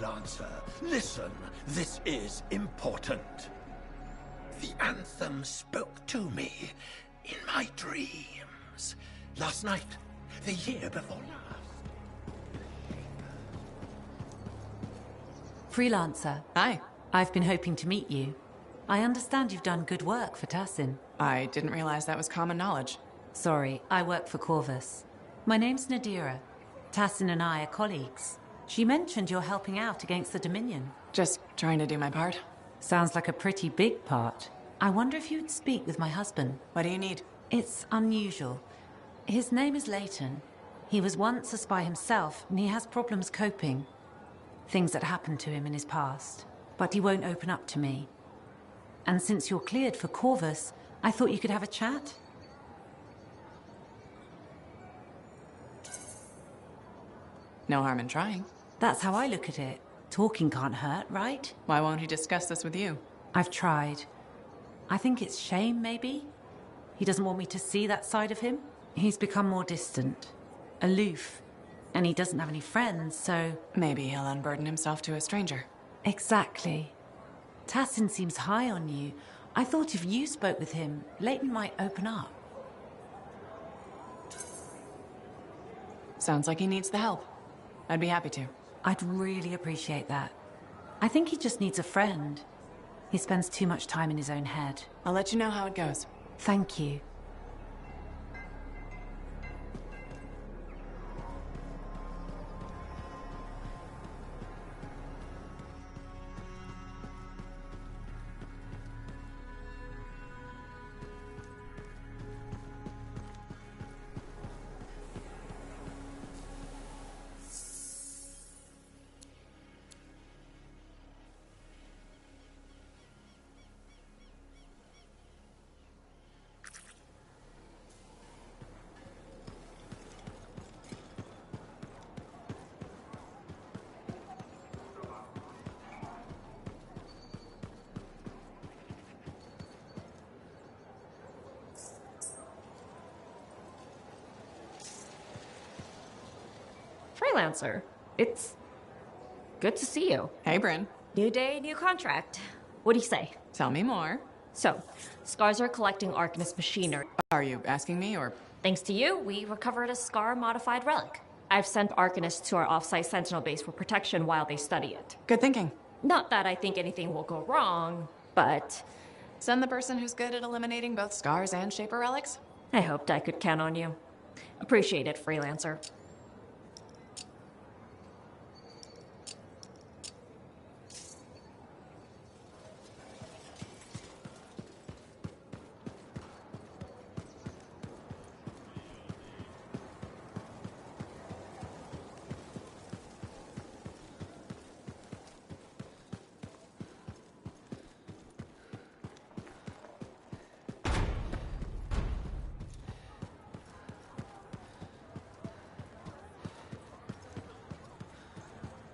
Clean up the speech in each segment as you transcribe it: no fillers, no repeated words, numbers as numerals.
Freelancer, listen. This is important. The Anthem spoke to me in my dreams. Last night, the year before last. Freelancer. Hi. I've been hoping to meet you. I understand you've done good work for Tassin. I didn't realize that was common knowledge. Sorry, I work for Corvus. My name's Nadira. Tassin and I are colleagues. She mentioned you're helping out against the Dominion. Just trying to do my part. Sounds like a pretty big part. I wonder if you'd speak with my husband. What do you need? It's unusual. His name is Leighton. He was once a spy himself, and he has problems coping. Things that happened to him in his past. But he won't open up to me. And since you're cleared for Corvus, I thought you could have a chat. No harm in trying. That's how I look at it. Talking can't hurt, right? Why won't he discuss this with you? I've tried. I think it's shame, maybe. He doesn't want me to see that side of him. He's become more distant, aloof, and he doesn't have any friends, so... Maybe he'll unburden himself to a stranger. Exactly. Tassin seems high on you. I thought if you spoke with him, Leighton might open up. Sounds like he needs the help. I'd be happy to. I'd really appreciate that. I think he just needs a friend. He spends too much time in his own head. I'll let you know how it goes. Thank you. Freelancer. It's good to see you. Hey, Bryn. New day, new contract. What do you say? Tell me more. So, Scars are collecting Arcanist machinery. Are you asking me, or...? Thanks to you, we recovered a Scar-modified relic. I've sent Arcanists to our off-site Sentinel base for protection while they study it. Good thinking. Not that I think anything will go wrong, but... Send the person who's good at eliminating both Scars and Shaper relics? I hoped I could count on you. Appreciate it, Freelancer.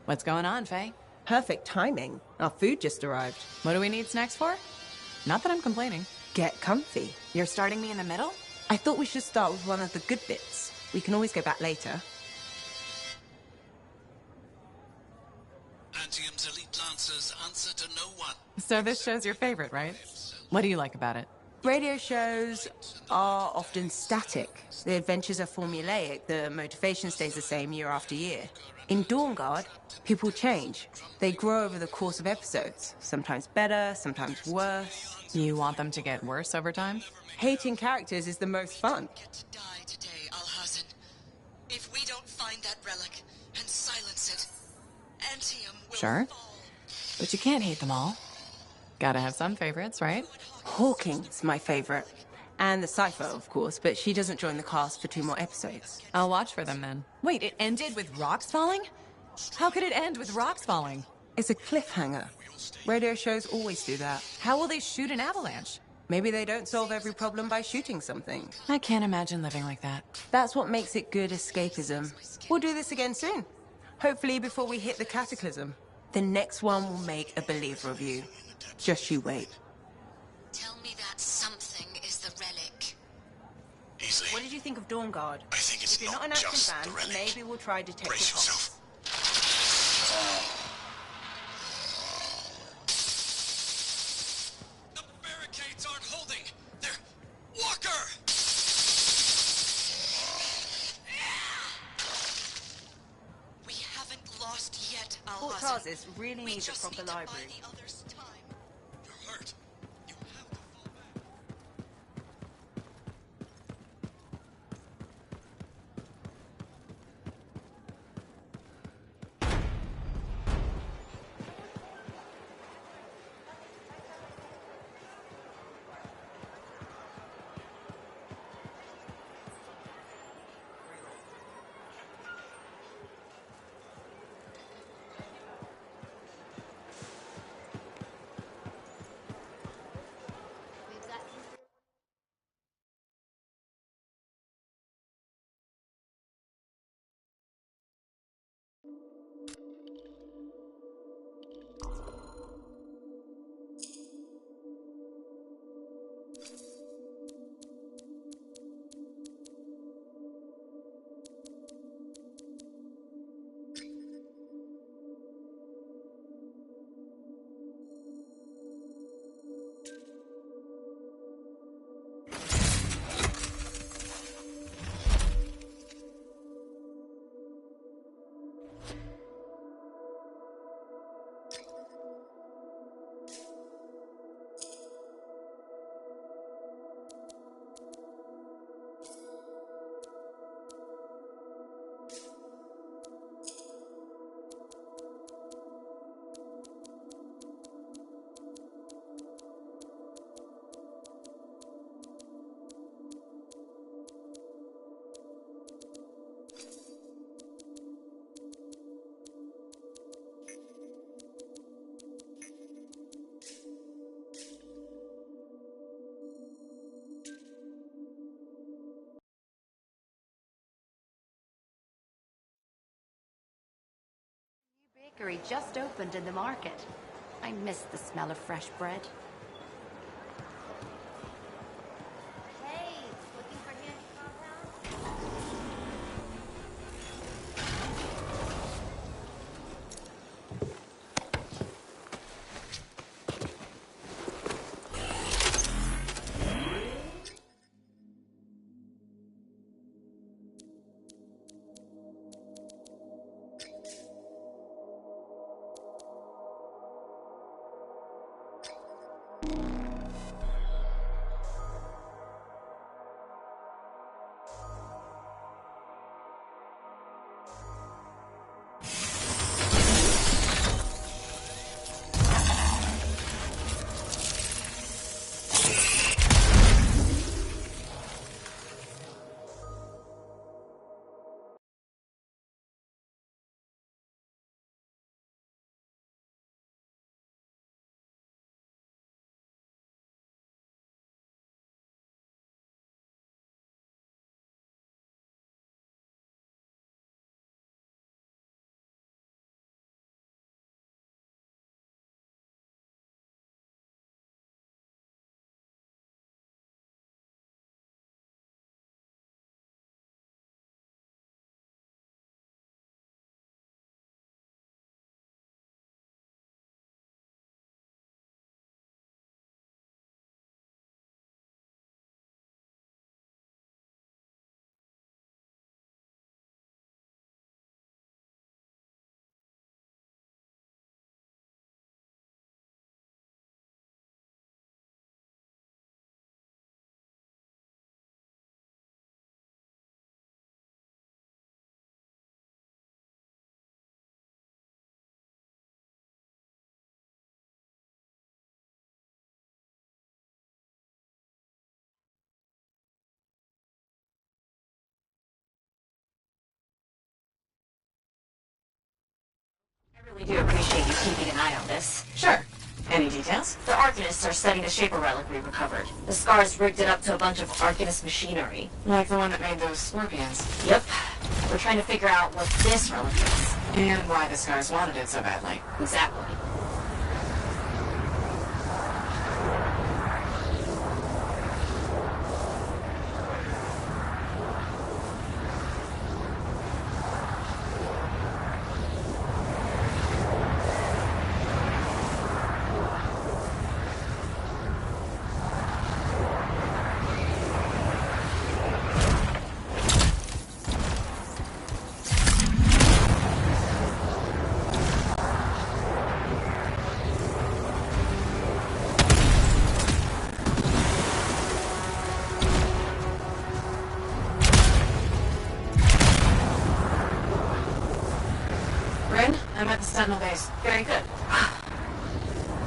What's going on, Faye? Perfect timing. Our food just arrived. What do we need snacks for? Not that I'm complaining. Get comfy. You're starting me in the middle? I thought we should start with one of the good bits. We can always go back later. Antium's elite lancers answer to no one. So this show's your favorite, right? What do you like about it? Radio shows are often static. The adventures are formulaic. The motivation stays the same year after year. In Dawnguard, people change. They grow over the course of episodes. Sometimes better, sometimes worse. You want them to get worse over time? Hating characters is the most fun. Get to die today, Alhazan. If we don't find that relic and silence it, Antium will Sure. fall. But you can't hate them all. Gotta have some favorites, right? Hawking's my favorite. And the Cypher, of course, but she doesn't join the cast for 2 more episodes. I'll watch for them then. Wait, it ended with rocks falling? How could it end with rocks falling? It's a cliffhanger. Radio shows always do that. How will they shoot an avalanche? Maybe they don't solve every problem by shooting something. I can't imagine living like that. That's what makes it good escapism. We'll do this again soon. Hopefully before we hit the Cataclysm. The next one will make a believer of you. Just you wait. Tell me that something is the relic. Easily. What did you think of Dawnguard? I think it's If you're not not an action just fan, the relic. maybe we'll try Detective Brace Cox. yourself. Tarsis really needs a proper library. You're hurt. You have to fall back. Bakery just opened in the market. I miss the smell of fresh bread. Hey, looking for handy compound? I really do appreciate you keeping an eye on this. Sure. Any details? The Arcanists are studying the Shaper relic we recovered. The Scars rigged it up to a bunch of Arcanist machinery. Like the one that made those scorpions. Yep. We're trying to figure out what this relic is. And why the Scars wanted it so badly. Exactly. I'm at the Sentinel base. Very good.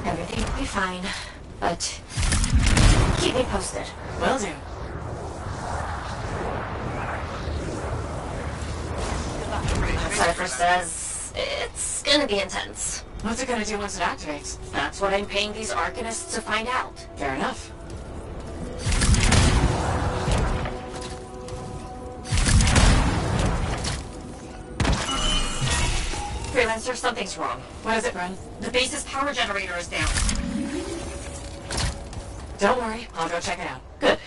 Everything will be fine, but keep me posted. Will do. Cypher says it's gonna be intense. What's it gonna do once it activates? That's what I'm paying these Arcanists to find out. Fair enough. Freelancer, something's wrong. What is it, Bren? The base's power generator is down. Don't worry, I'll go check it out. Good.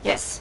Yes.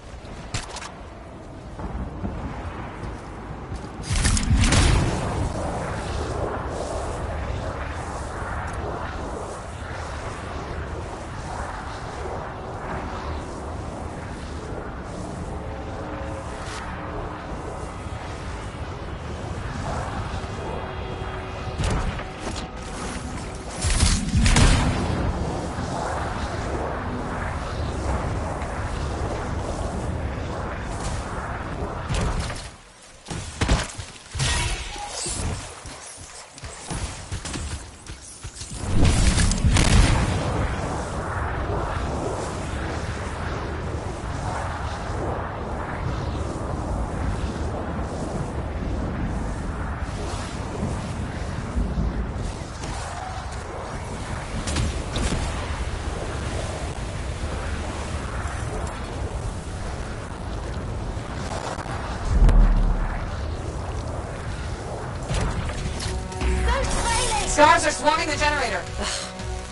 Scars are swarming the generator.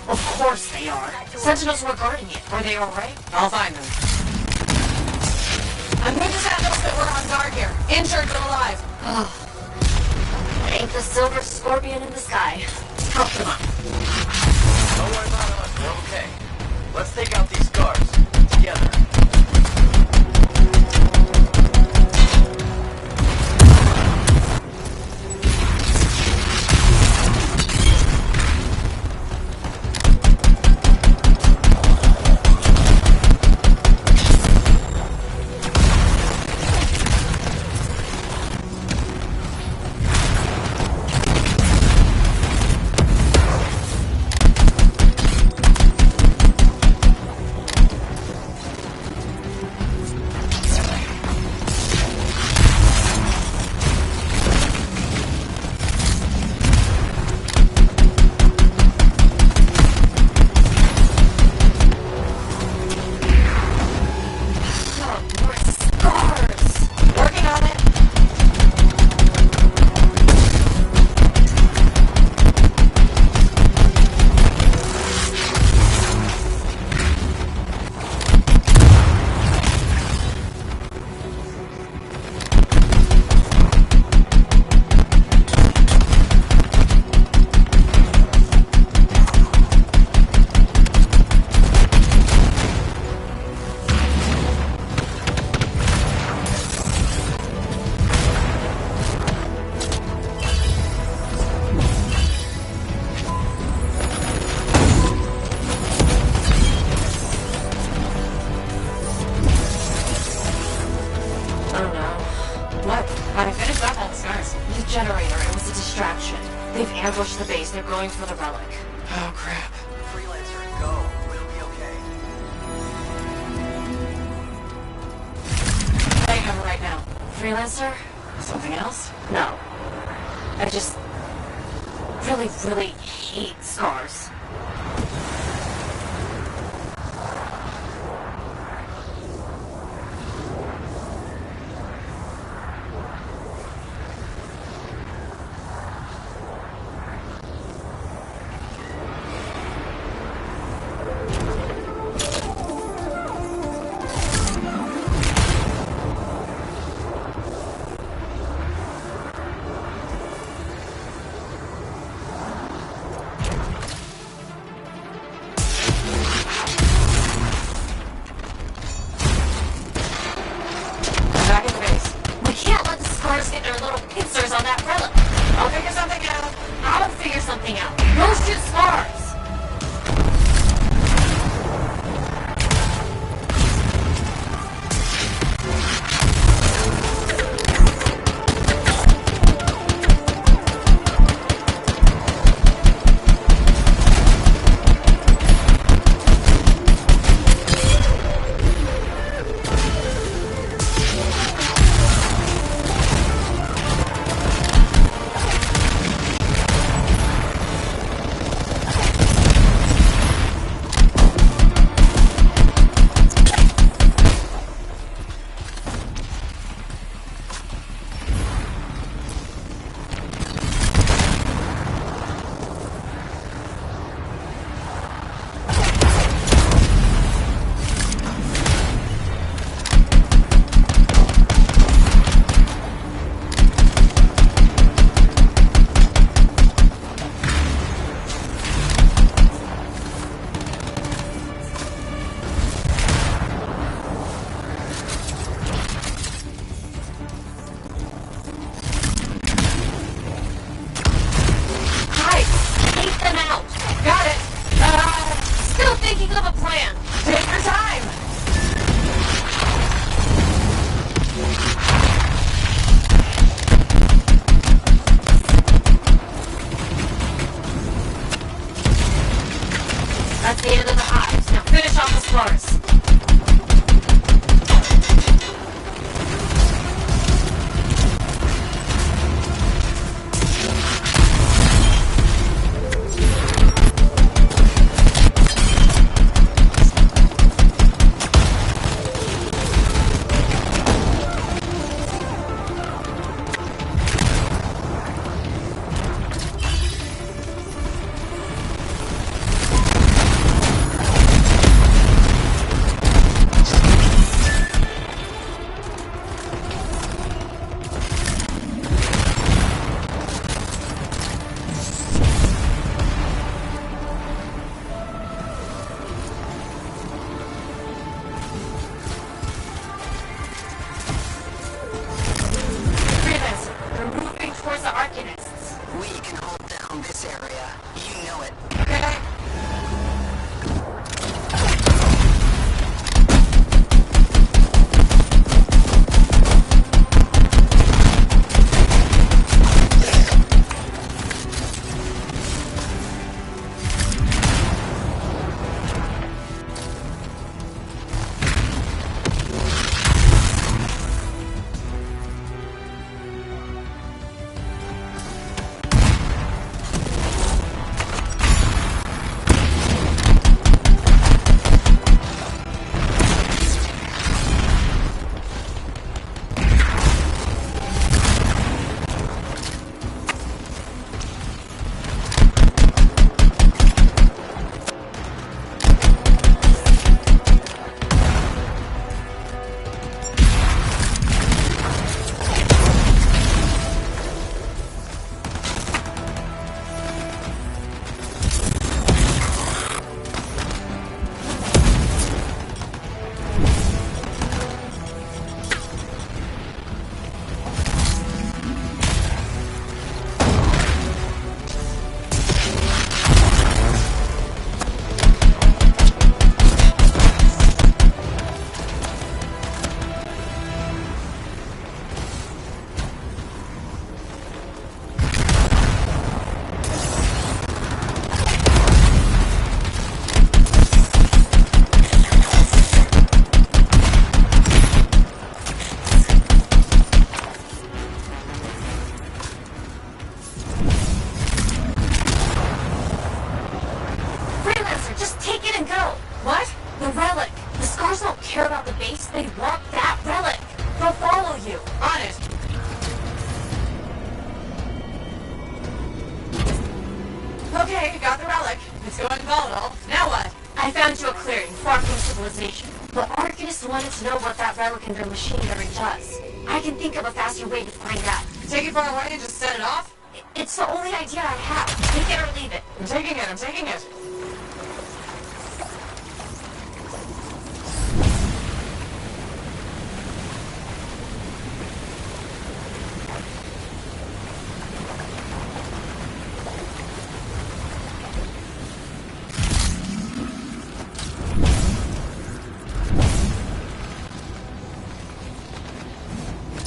Of course they are. Sentinels were guarding it. Are they alright? I'll find them. I'm going to Sentinels that were on guard here. Injured but alive. Ain't the silver scorpion in the sky. Help them up. Don't worry about us, we're okay. Let's take out these guards. Together. They've ambushed the base. They're going for the relic. Oh, crap. Freelancer, go. We'll be okay. I have it right now. Freelancer? Something else? No. I just really, really hate scars. Get their little pincers on that relic. I'll figure something out. I'll figure something out. Go shoot scars. They want that relic. They'll follow you. On it. Okay, got the relic. It's going volatile. Now what? I found you a clearing far from civilization. But Arcanist wanted to know what that relic in their machinery does. I can think of a faster way to find out. Take it far away and just set it off? It's the only idea I have. Take it or leave it. I'm taking it, I'm taking it.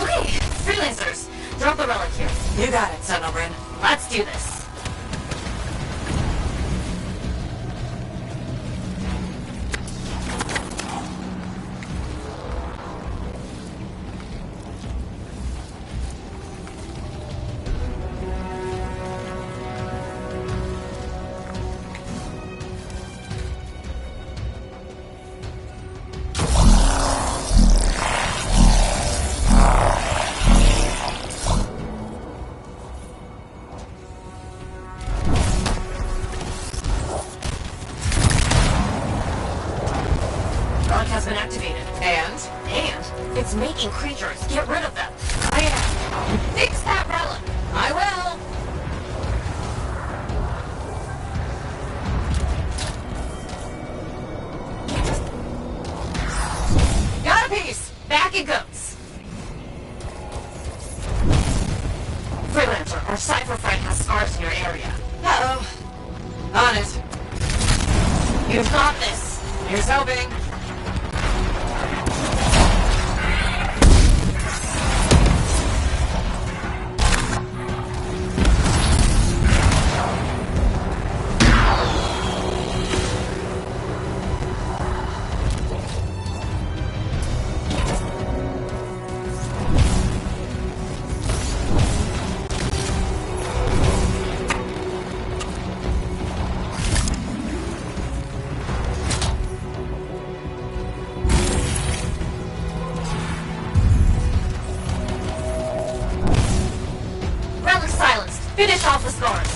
Okay, freelancers. Drop the relic here. You got it, Sentinel. Let's do this. Relic has been activated. And? And it's making creatures. Get rid of them. I am. Fix that relic. I will. Got a piece. Back it goes. Freelancer, our cipher friend has scars in your area. Uh-oh. On it. You've got this. Here's hoping. Relic silenced. Finish off the scars.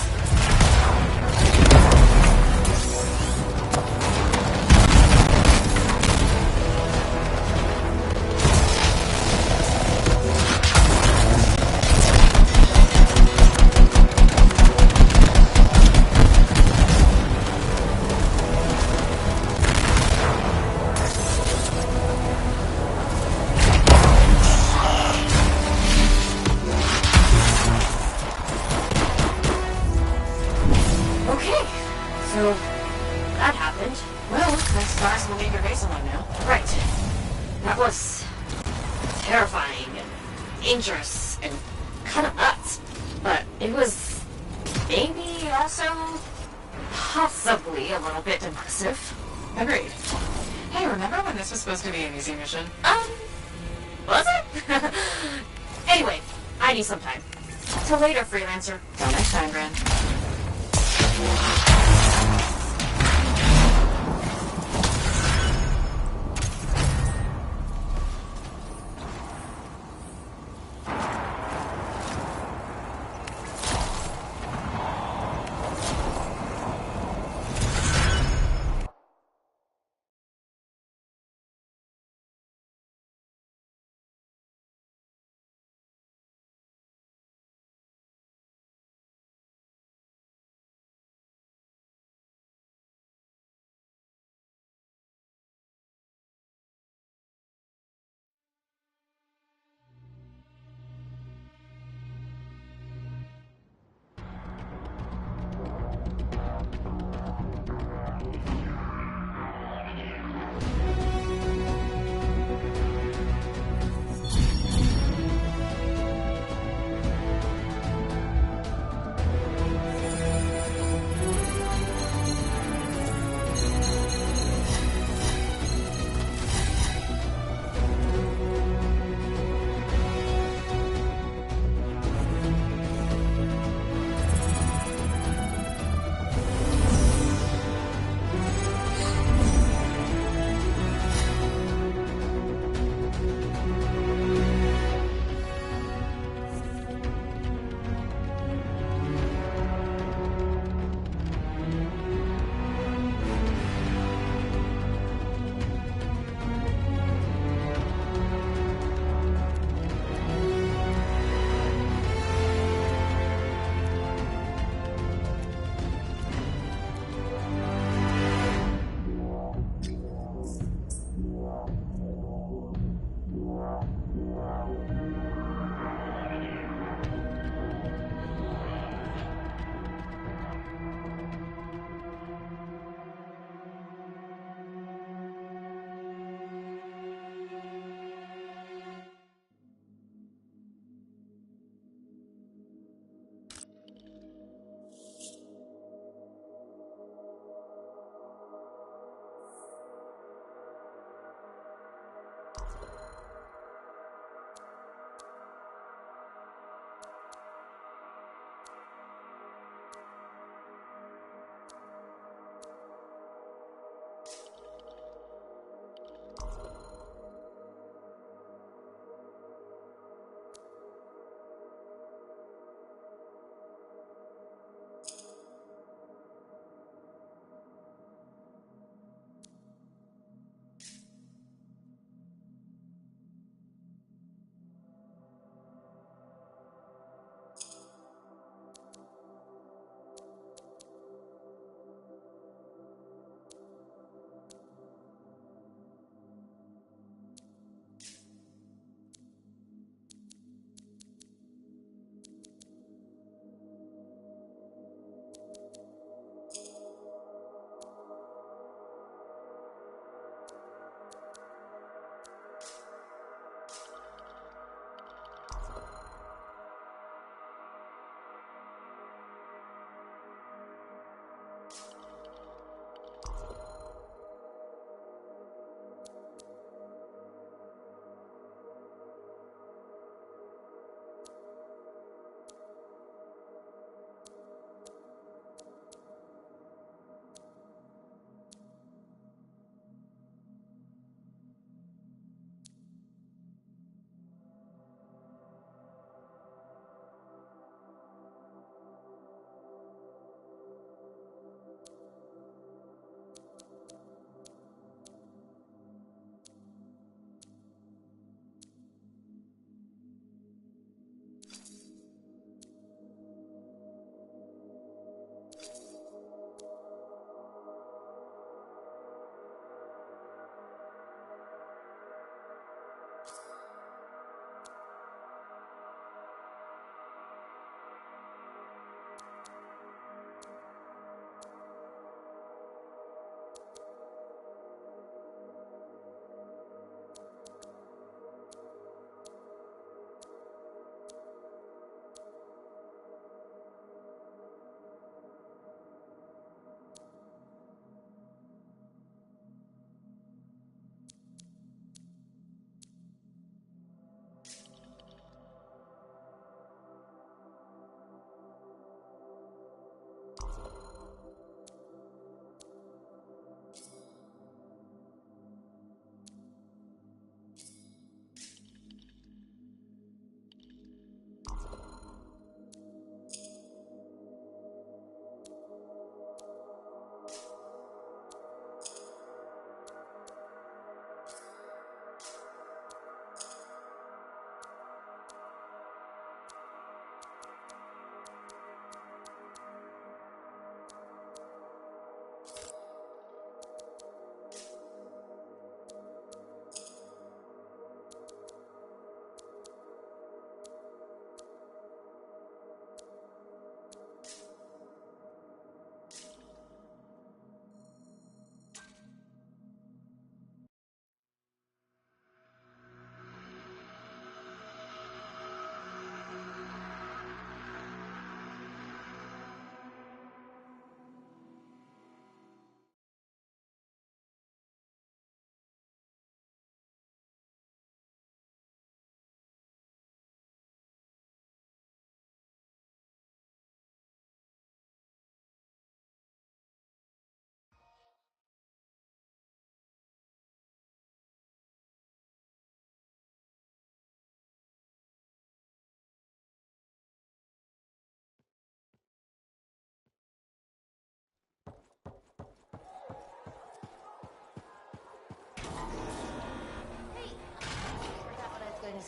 Okay, so that happened. Well, my scars will leave your face alone now. Right. That was terrifying and dangerous and kind of nuts. But it was maybe also possibly a little bit impressive. Agreed. Hey, remember when this was supposed to be an easy mission? Was it? Anyway, I need some time. Till later, freelancer. Till next time, Gren.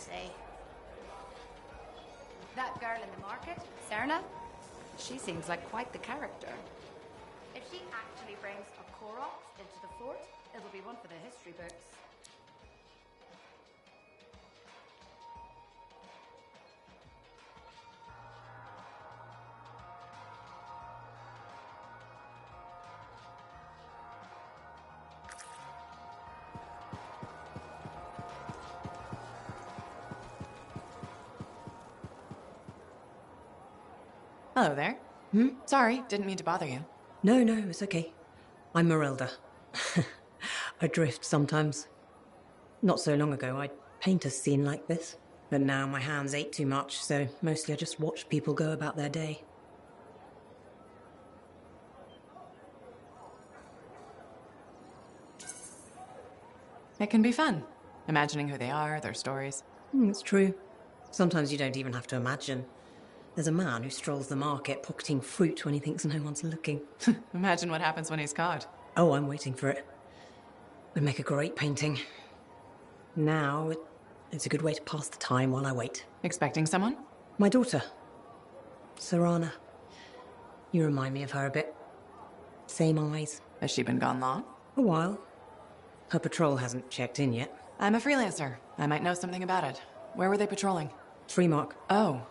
say. That girl in the market, Serna, she seems like quite the character. If she actually brings a Koroks into the fort, it'll be one for the history books. Hello there. Sorry, didn't mean to bother you. No, it's okay. I'm Merelda. I drift sometimes. Not so long ago, I'd paint a scene like this. But now my hands ache too much, so mostly I just watch people go about their day. It can be fun, imagining who they are, their stories. It's true. Sometimes you don't even have to imagine. There's a man who strolls the market pocketing fruit when he thinks no one's looking. Imagine what happens when he's caught. Oh, I'm waiting for it. Would make a great painting. Now, it's a good way to pass the time while I wait. Expecting someone? My daughter, Serana. You remind me of her a bit. Same eyes. Has she been gone long? A while. Her patrol hasn't checked in yet. I'm a freelancer. I might know something about it. Where were they patrolling? Freemark. Oh.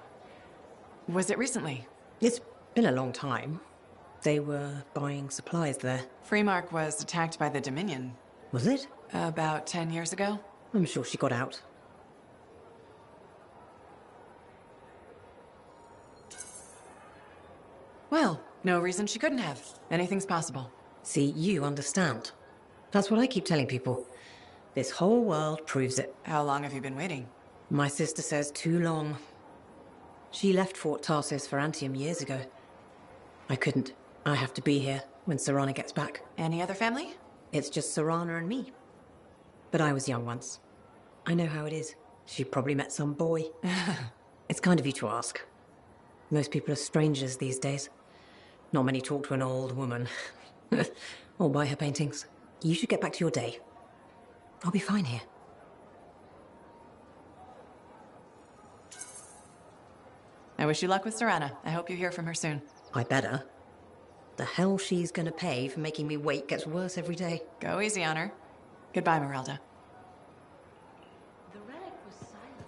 Was it recently? It's been a long time. They were buying supplies there. Freemark was attacked by the Dominion. Was it? About 10 years ago. I'm sure she got out. Well, no reason she couldn't have. Anything's possible. See, you understand. That's what I keep telling people. This whole world proves it. How long have you been waiting? My sister says too long. She left Fort Tarsis for Anthem years ago. I couldn't. I have to be here when Serana gets back. Any other family? It's just Serana and me. But I was young once. I know how it is. She probably met some boy. It's kind of you to ask. Most people are strangers these days. Not many talk to an old woman. Or buy her paintings. You should get back to your day. I'll be fine here. I wish you luck with Serana. I hope you hear from her soon. I better. The hell she's gonna pay for making me wait gets worse every day. Go easy on her. Goodbye, Merelda. The relic was silenced.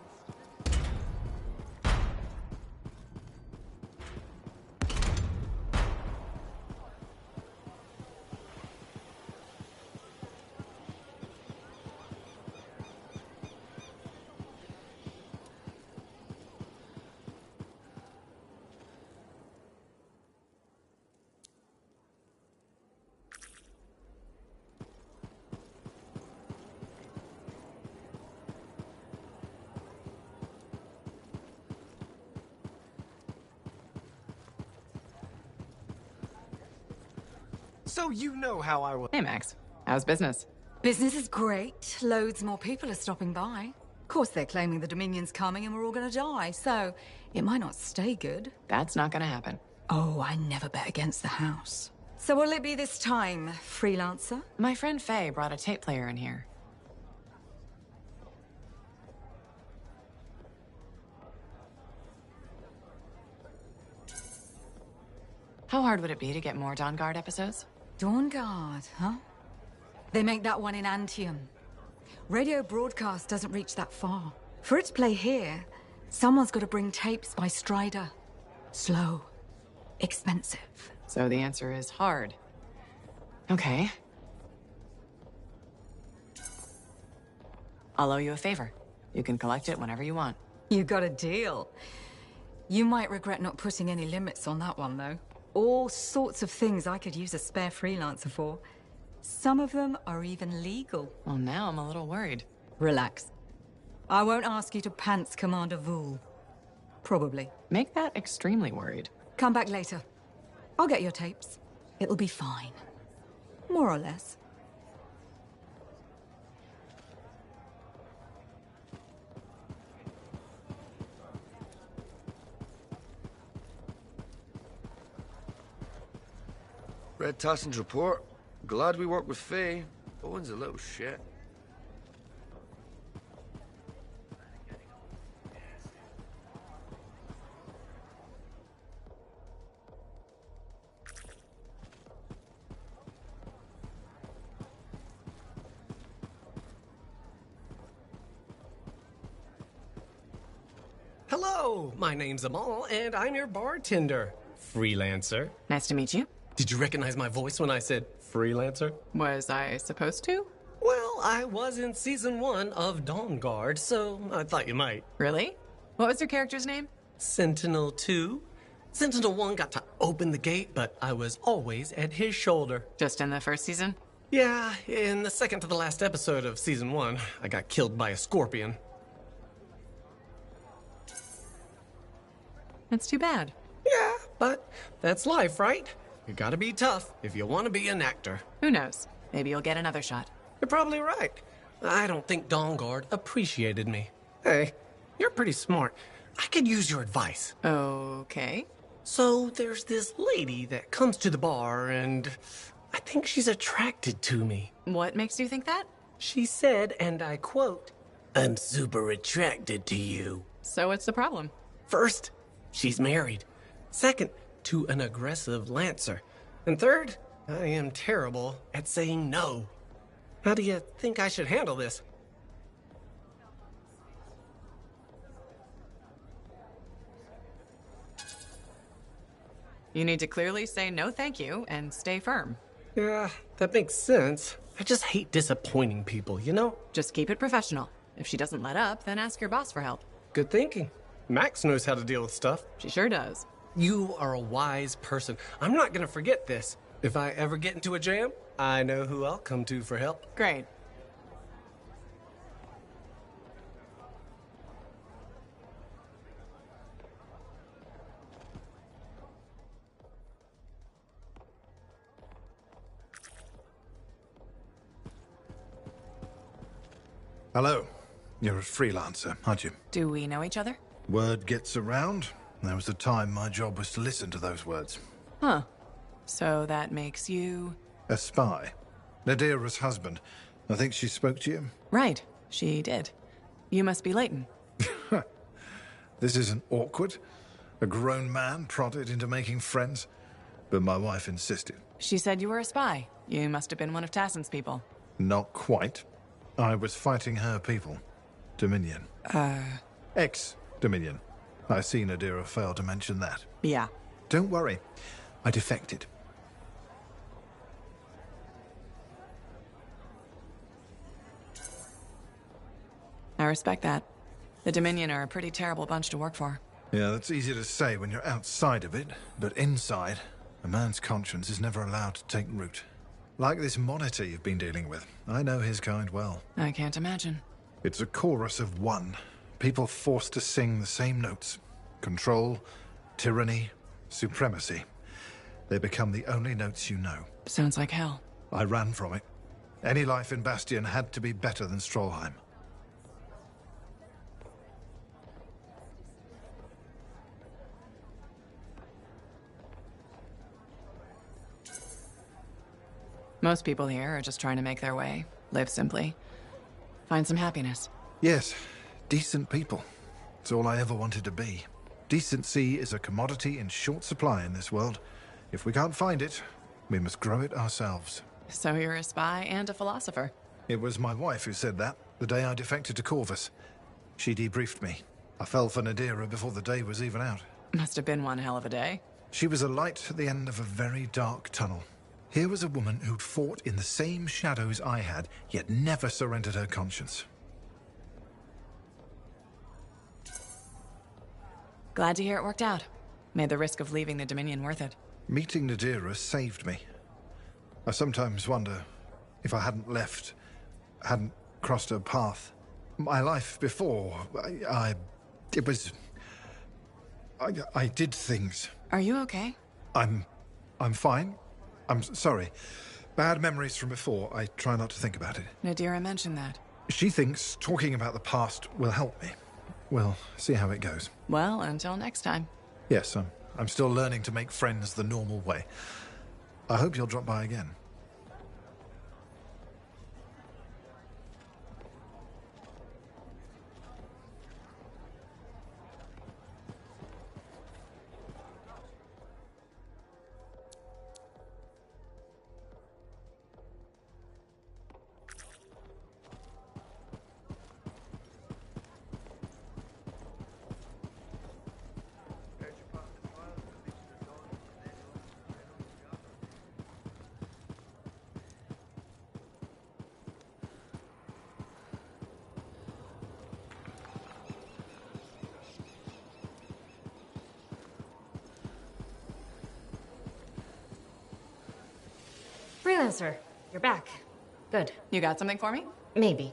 So you know how I will. Hey, Max. How's business? Business is great. Loads more people are stopping by. Of course, they're claiming the Dominion's coming and we're all gonna die, so it might not stay good. That's not gonna happen. Oh, I never bet against the house. So will it be this time, freelancer? My friend Faye brought a tape player in here. How hard would it be to get more Dawn Guard episodes? Dawn Guard, huh? They make that one in Anthem. Radio broadcast doesn't reach that far. For it to play here, someone's got to bring tapes by Strider. Slow. Expensive. So the answer is hard. Okay. I'll owe you a favor. You can collect it whenever you want. You got a deal. You might regret not putting any limits on that one, though. All sorts of things I could use a spare freelancer for. Some of them are even legal. Well, now I'm a little worried. Relax. I won't ask you to pants Commander Vool. Probably. Make that extremely worried. Come back later. I'll get your tapes. It'll be fine. More or less. Read Tyson's report. Glad we worked with Faye. Owen's a little shit. Hello, my name's Amal, and I'm your bartender. Freelancer. Nice to meet you. Did you recognize my voice when I said freelancer? Was I supposed to? Well, I was in season 1 of Dawn Guard, so I thought you might. Really? What was your character's name? Sentinel 2. Sentinel 1 got to open the gate, but I was always at his shoulder. Just in the first season? Yeah, in the second to the last episode of season 1, I got killed by a scorpion. That's too bad. Yeah, but that's life, right? You gotta be tough if you want to be an actor. Who knows? Maybe you'll get another shot. You're probably right. I don't think Dawn Guard appreciated me. Hey, you're pretty smart. I could use your advice. Okay. So there's this lady that comes to the bar, and I think she's attracted to me. What makes you think that? She said, and I quote, "I'm super attracted to you." So what's the problem? First, she's married. Second, to an aggressive Lancer. And third, I am terrible at saying no. How do you think I should handle this? You need to clearly say no thank you and stay firm. Yeah, that makes sense. I just hate disappointing people, you know? Just keep it professional. If she doesn't let up, then ask your boss for help. Good thinking. Max knows how to deal with stuff. She sure does. You are a wise person. I'm not gonna forget this. If I ever get into a jam, I know who I'll come to for help. Great. Hello. You're a freelancer, aren't you? Do we know each other? Word gets around. There was a time my job was to listen to those words. Huh. So that makes you... A spy. Nadira's husband. I think she spoke to you. Right. She did. You must be Leighton. This isn't awkward. A grown man prodded into making friends. But my wife insisted. She said you were a spy. You must have been one of Tassin's people. Not quite. I was fighting her people. Dominion. Ex-Dominion. I see Nadira failed to mention that. Yeah. Don't worry. I defected. I respect that. The Dominion are a pretty terrible bunch to work for. Yeah, that's easy to say when you're outside of it, but inside, a man's conscience is never allowed to take root. Like this monitor you've been dealing with. I know his kind well. I can't imagine. It's a chorus of one. People forced to sing the same notes. Control, tyranny, supremacy. They become the only notes you know. Sounds like hell. I ran from it. Any life in Bastion had to be better than Strollheim. Most people here are just trying to make their way, live simply, find some happiness. Yes, decent people. It's all I ever wanted to be. Decency is a commodity in short supply in this world. If we can't find it, we must grow it ourselves. So you're a spy and a philosopher. It was my wife who said that, the day I defected to Corvus. She debriefed me. I fell for Nadira before the day was even out. Must have been one hell of a day. She was a light at the end of a very dark tunnel. Here was a woman who'd fought in the same shadows I had, yet never surrendered her conscience. Glad to hear it worked out. Made the risk of leaving the Dominion worth it. Meeting Nadira saved me. I sometimes wonder if I hadn't left, hadn't crossed her path. My life before, I did things. Are you okay? I'm fine. I'm sorry. Bad memories from before. I try not to think about it. Nadira mentioned that. She thinks talking about the past will help me. We'll see how it goes. Well, until next time. Yes, I'm still learning to make friends the normal way. I hope you'll drop by again. sir. You're back. Good. You got something for me? Maybe.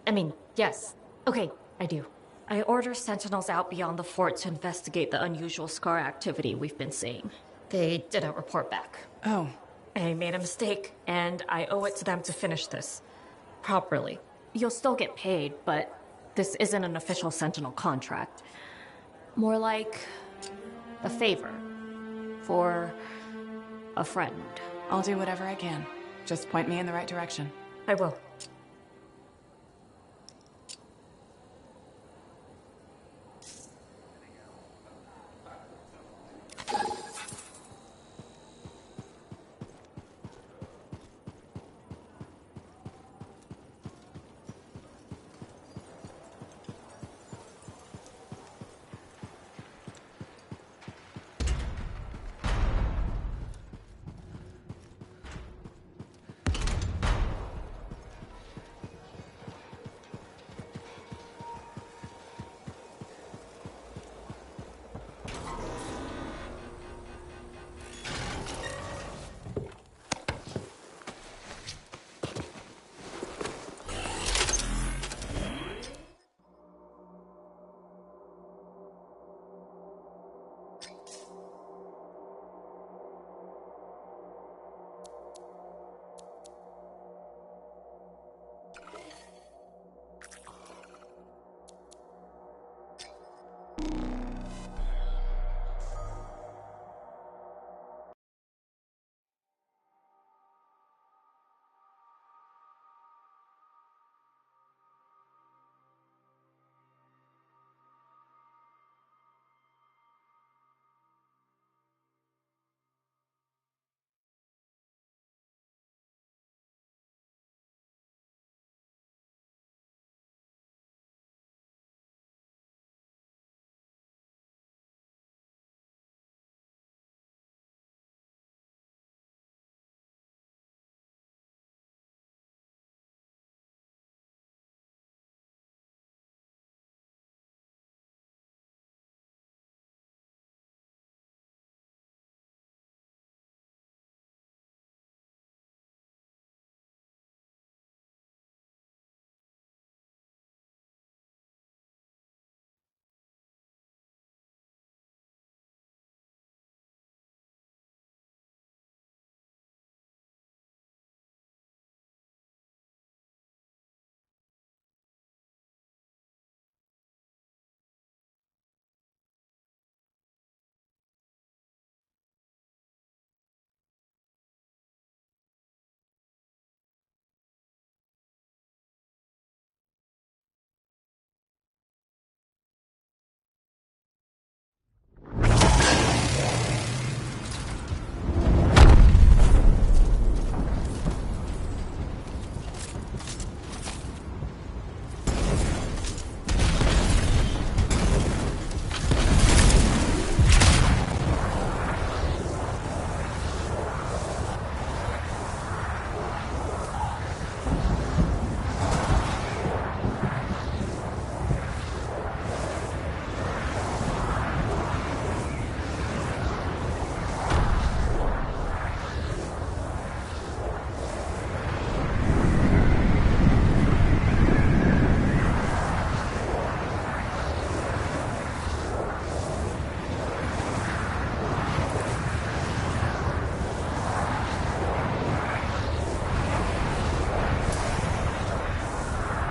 I mean, yes. Okay, I do. I order sentinels out beyond the fort to investigate the unusual scar activity we've been seeing. They didn't report back. Oh. I made a mistake, and I owe it to them to finish this properly. You'll still get paid, but this isn't an official sentinel contract. More like a favor for a friend. I'll do whatever I can. Just point me in the right direction. I will.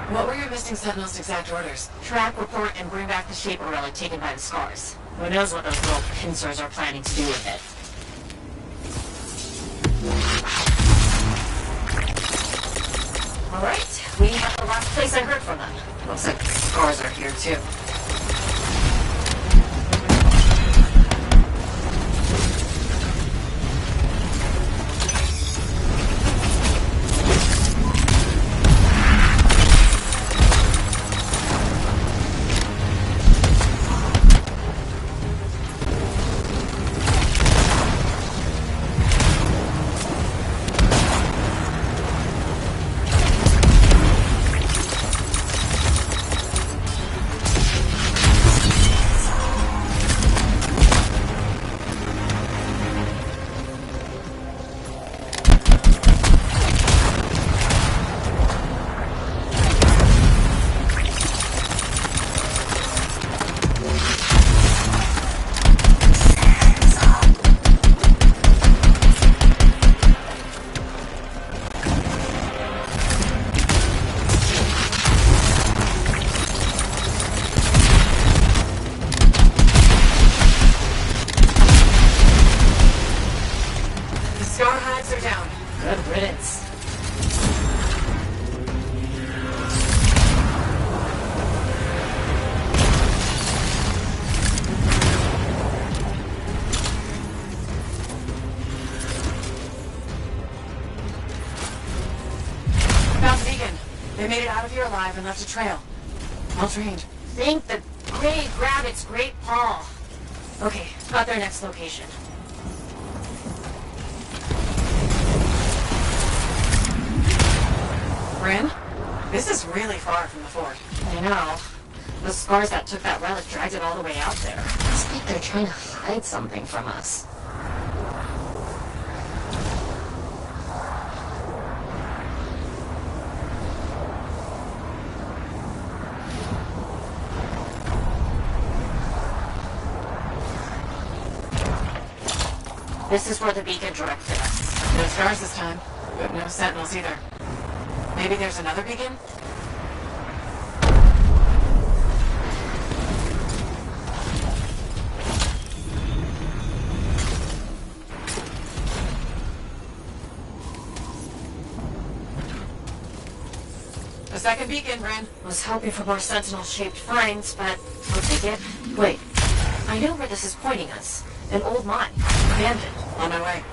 What were your missing sentinels' exact orders? Track, report, and bring back the shaper relic taken by the scars. Who knows what those little pincers are planning to do with it. Alright, we have the last place I heard from them. Looks like the scars are here too. alive and left a trail. Well trained. Think the Grey grabbed its great paw. Okay, got their next location. Bryn, this is really far from the fort. I know. The scars that took that relic dragged it all the way out there. It's like they're trying to hide something from us. This is where the beacon directed us. No scars this time, but no sentinels either. Maybe there's another beacon? A second beacon, Bryn. Was hoping for more sentinel-shaped finds, but I'll take it. Wait, I know where this is pointing us. An old mine. Abandoned. On my way.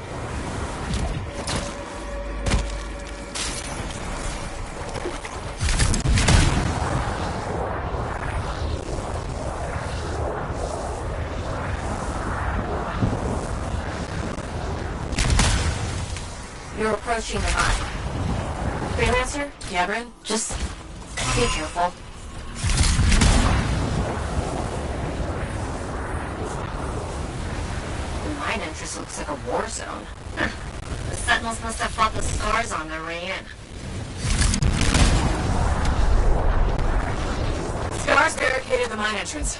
You're approaching the mine. Freelancer? Yeah, Bryn? Just be careful. The mine entrance looks like a war zone. The sentinels must have fought the scars on their way in. Scars barricaded the mine entrance.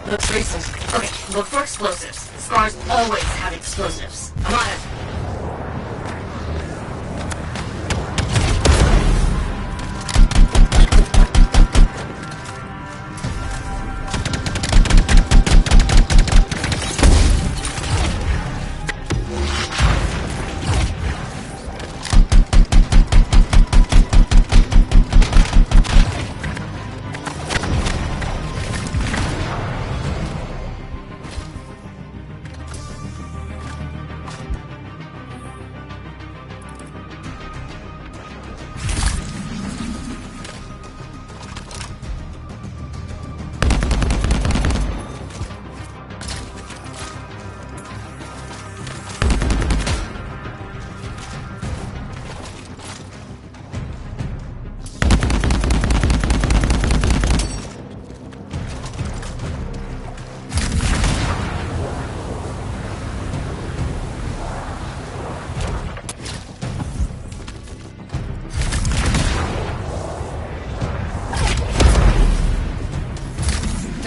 Looks recent. Okay, look for explosives. The scars always have explosives. I'm on it.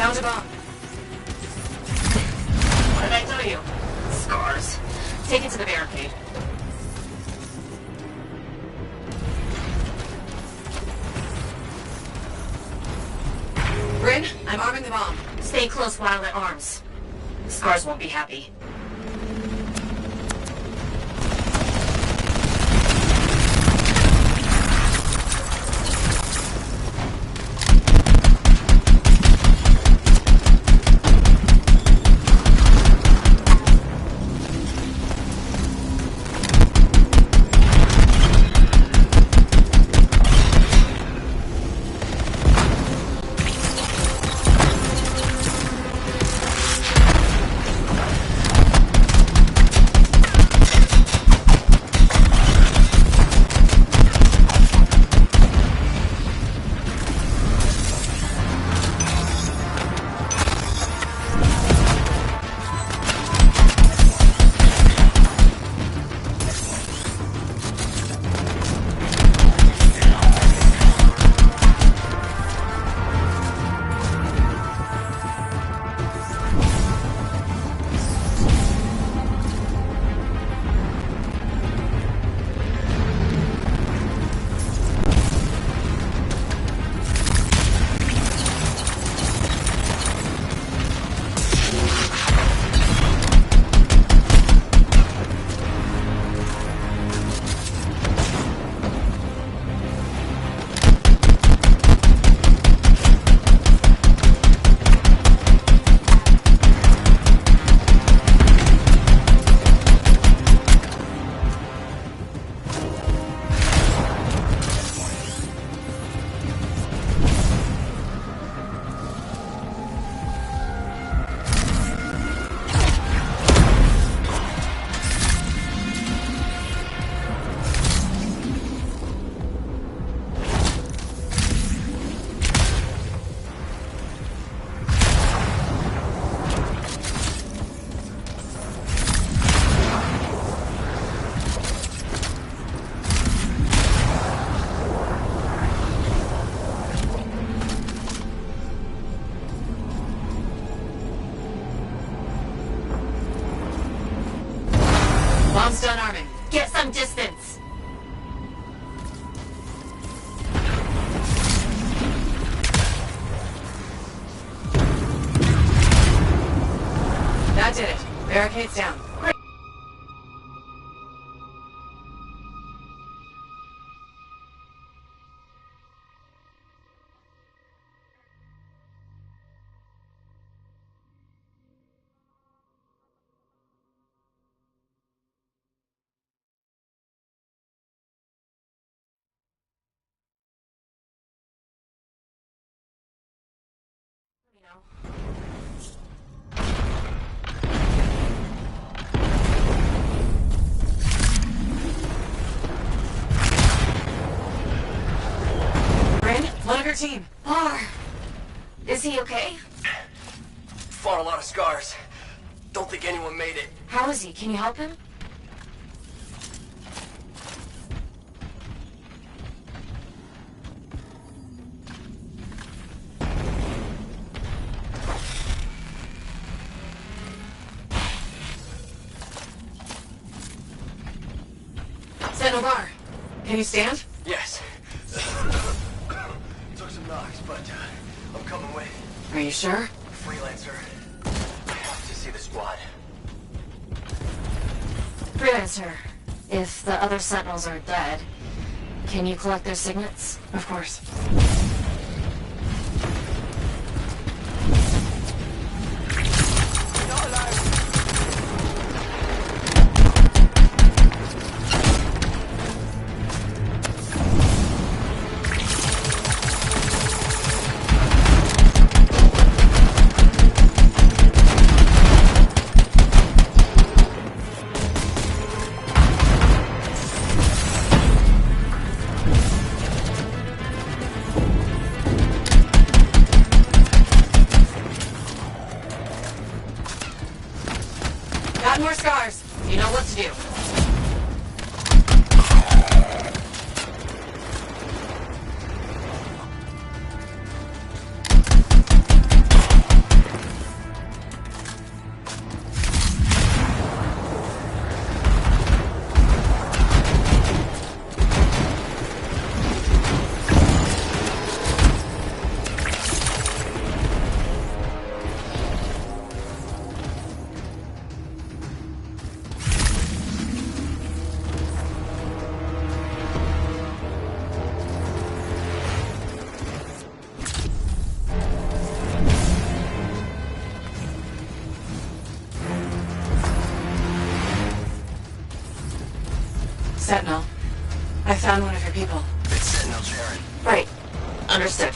Found a bomb. What did I tell you? Scars. Take it to the barricade. Bryn, I'm arming the bomb. Stay close while at arms. The scars won't be happy. Mom's done arming. Get some distance. That did it. Barricades down. Great. One of your team. Bar. Is he okay? Fought a lot of scars. Don't think anyone made it. How is he? Can you help him? Sentinel Bar. Can you stand? Yes. Took some knocks, but I'm coming with. Are you sure? Freelancer. I have to see the squad. Freelancer, if the other Sentinels are dead, can you collect their signets? Of course. Got more scars. You know what to do. Sentinel. I found one of your people. It's Sentinel Jaren. Right. Understood.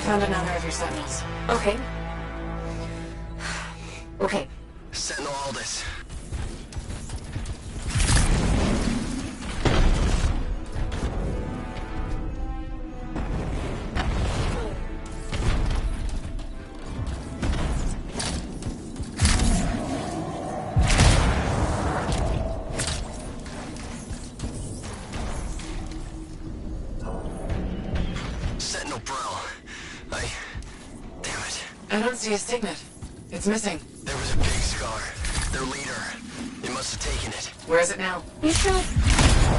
Found another of your sentinels. Okay. Okay. Sentinel Aldous. Sentinel Bro. Damn it. I don't see a signet. It's missing. There was a big scar. Their leader. They must have taken it. Where is it now? You sure?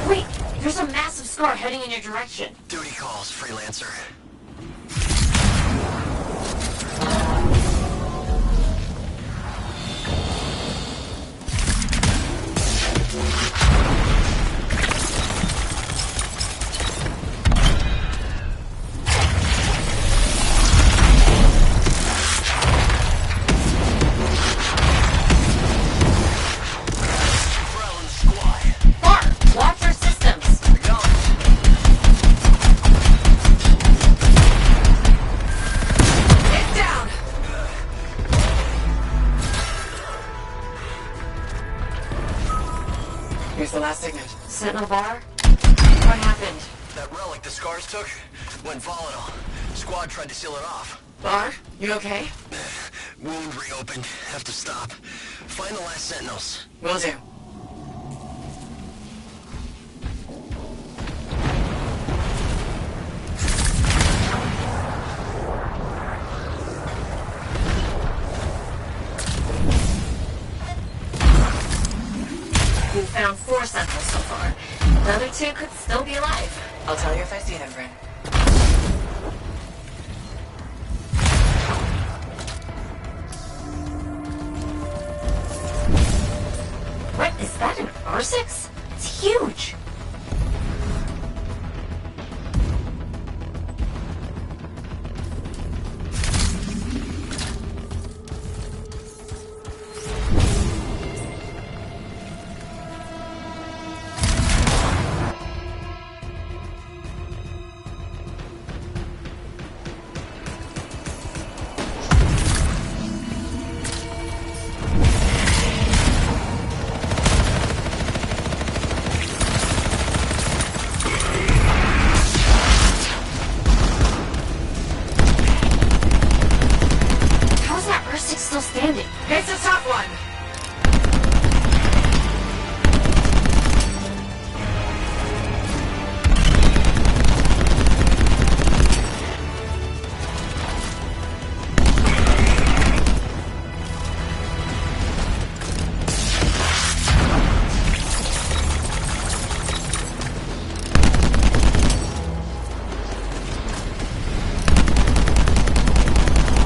Wait, there's a massive scar heading in your direction. Duty calls, Freelancer. Watch your systems! Get down! Sentinel bar? What happened? That relic the scars took went volatile. Squad tried to seal it off. Bar? You okay? Wound reopened. Have to stop. Find the last sentinels. Will do. We found 4 sentinels so far. The other 2 could still be alive. I'll tell you if I see them, friend. What? Is that an R6? It's huge! Still standing. It's a tough one!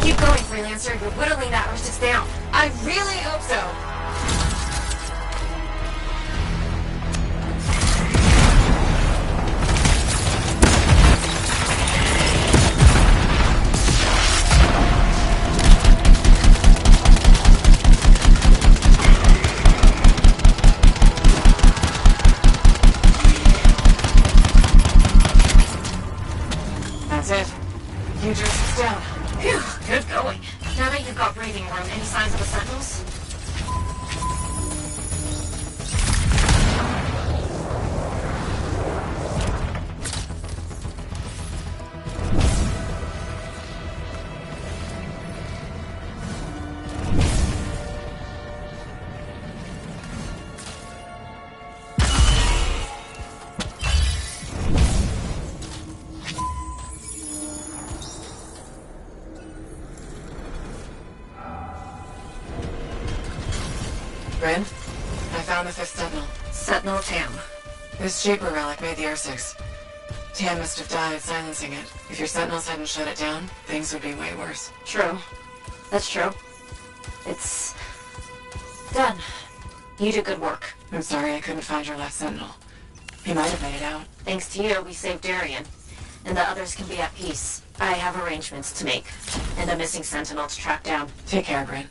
Keep going, Freelancer. You're whittling that R6 down. I really hope so. That's it. Huge R6 down. Phew, good going. Now that you've got breathing room, any signs of the sentinels? Ren, I found the 5th Sentinel. Sentinel Tam. This Shaper relic made the R6. Tam must have died silencing it. If your Sentinels hadn't shut it down, things would be way worse. True. That's true. It's... done. You did good work. I'm sorry I couldn't find your last Sentinel. He might have made it out. Thanks to you, we saved Darien. And the others can be at peace. I have arrangements to make. And a missing Sentinel to track down. Take care, Grin.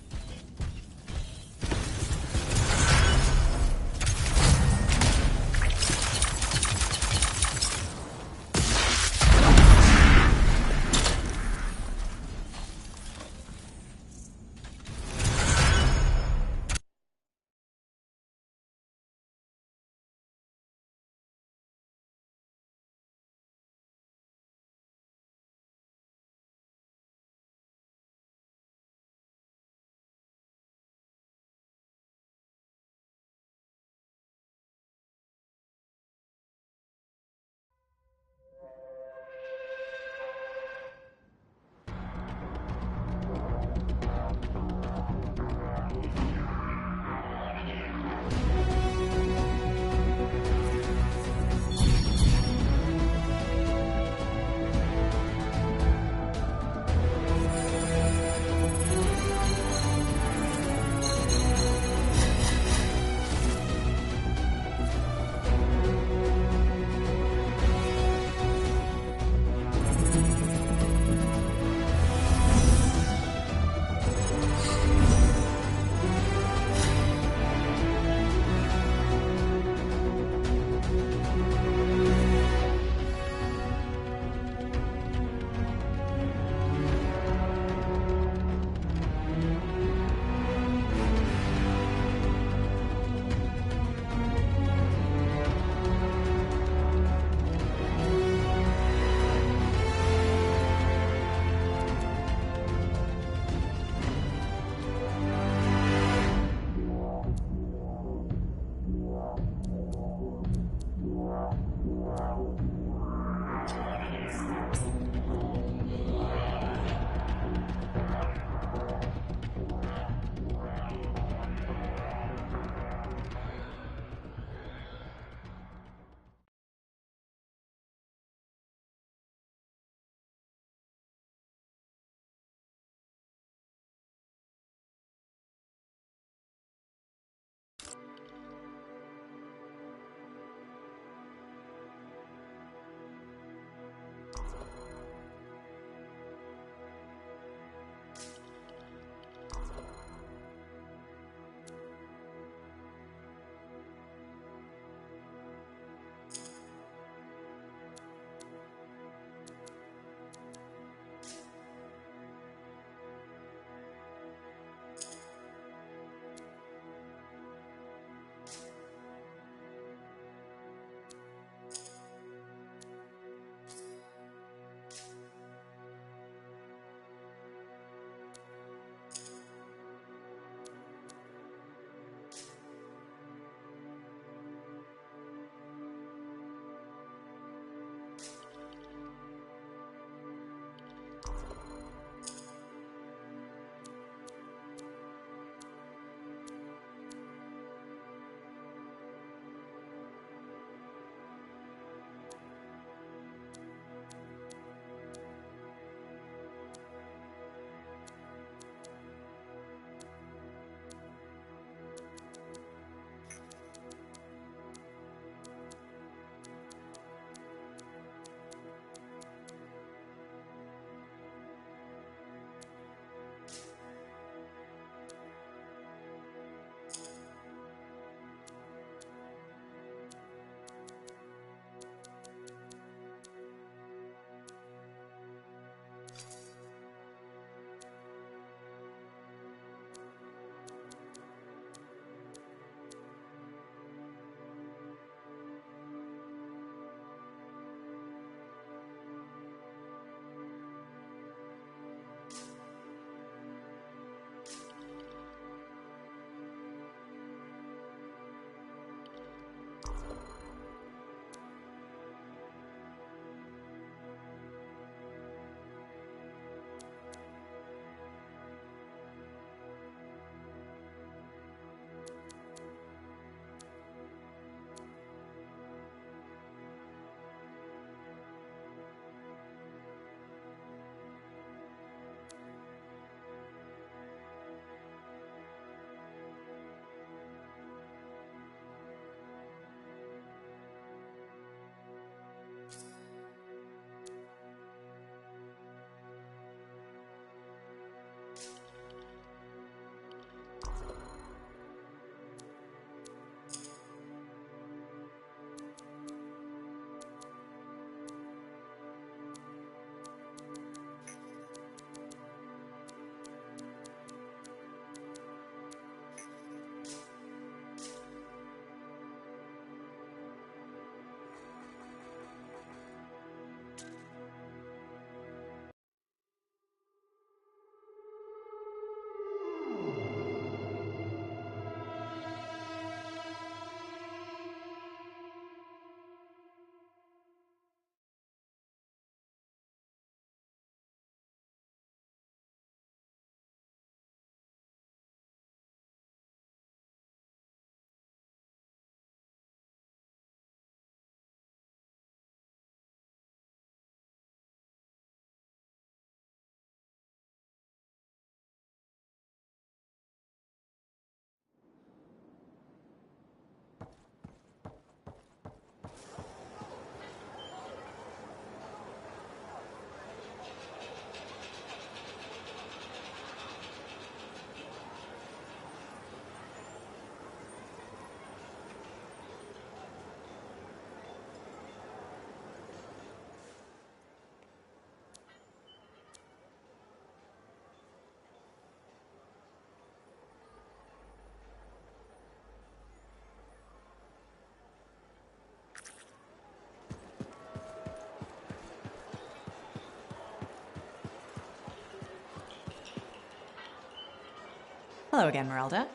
Hello again, Merelda.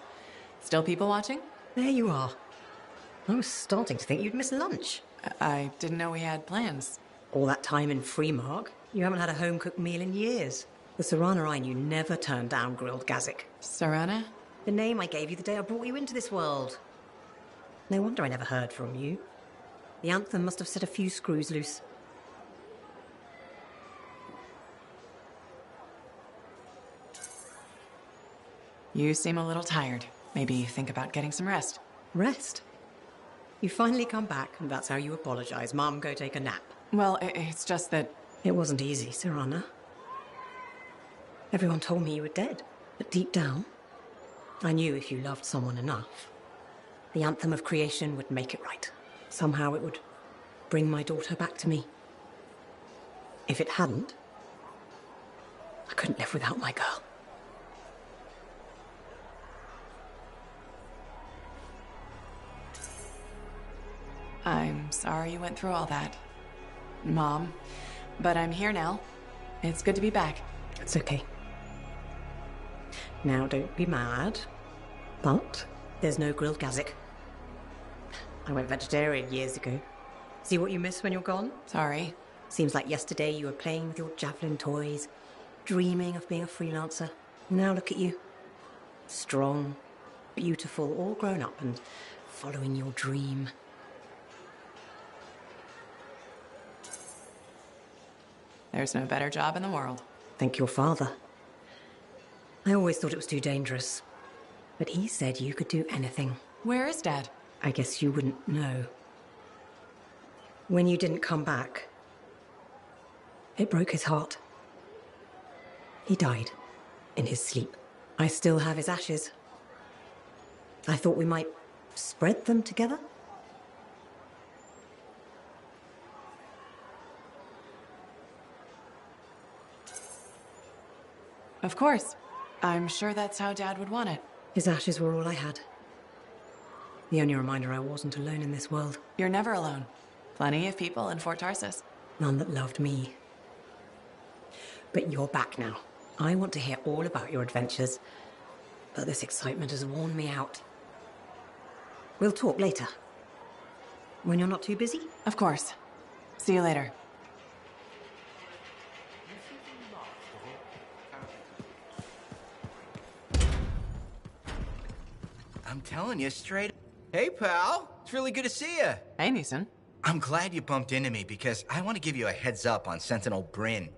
Still people watching? There you are. I was starting to think you'd miss lunch. I didn't know we had plans. All that time in Freemark, you haven't had a home-cooked meal in years. The Serana I knew never turned down grilled gazik. Serana? The name I gave you the day I brought you into this world. No wonder I never heard from you. The Anthem must have set a few screws loose. You seem a little tired. Maybe think about getting some rest. Rest? You finally come back, and that's how you apologize. Mom, go take a nap. Well, it's just that... It wasn't easy, Serana. Everyone told me you were dead, but deep down, I knew if you loved someone enough, the Anthem of creation would make it right. Somehow it would bring my daughter back to me. If it hadn't, I couldn't live without my girl. I'm sorry you went through all that, Mom. But I'm here now. It's good to be back. It's okay. Now, don't be mad, but there's no grilled gazik. I went vegetarian years ago. See what you miss when you're gone? Sorry. Seems like yesterday you were playing with your javelin toys, dreaming of being a freelancer. Now look at you. Strong, beautiful, all grown up and following your dream. There's no better job in the world. Thank your father. I always thought it was too dangerous. But he said you could do anything. Where is Dad? I guess you wouldn't know. When you didn't come back, it broke his heart. He died in his sleep. I still have his ashes. I thought we might spread them together. Of course. I'm sure that's how Dad would want it. His ashes were all I had. The only reminder I wasn't alone in this world. You're never alone. Plenty of people in Fort Tarsus. None that loved me. But you're back now. I want to hear all about your adventures. But this excitement has worn me out. We'll talk later. When you're not too busy? Of course. See you later. I'm telling you straight. Hey, pal. It's really good to see you. Hey, Neeson. I'm glad you bumped into me because I want to give you a heads up on Sentinel Bryn.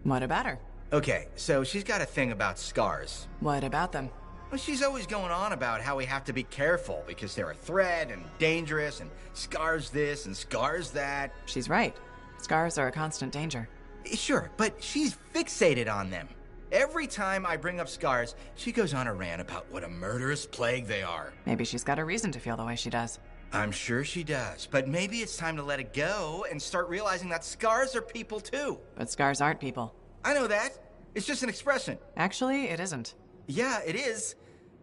What about her? Okay, so she's got a thing about scars. What about them? Well, she's always going on about how we have to be careful because they're a threat and dangerous and scars this and scars that. She's right. Scars are a constant danger. Sure, but she's fixated on them. Every time I bring up scars, she goes on a rant about what a murderous plague they are. Maybe she's got a reason to feel the way she does. I'm sure she does, but maybe it's time to let it go and start realizing that scars are people too. But scars aren't people. I know that. It's just an expression. Actually, it isn't. Yeah, it is.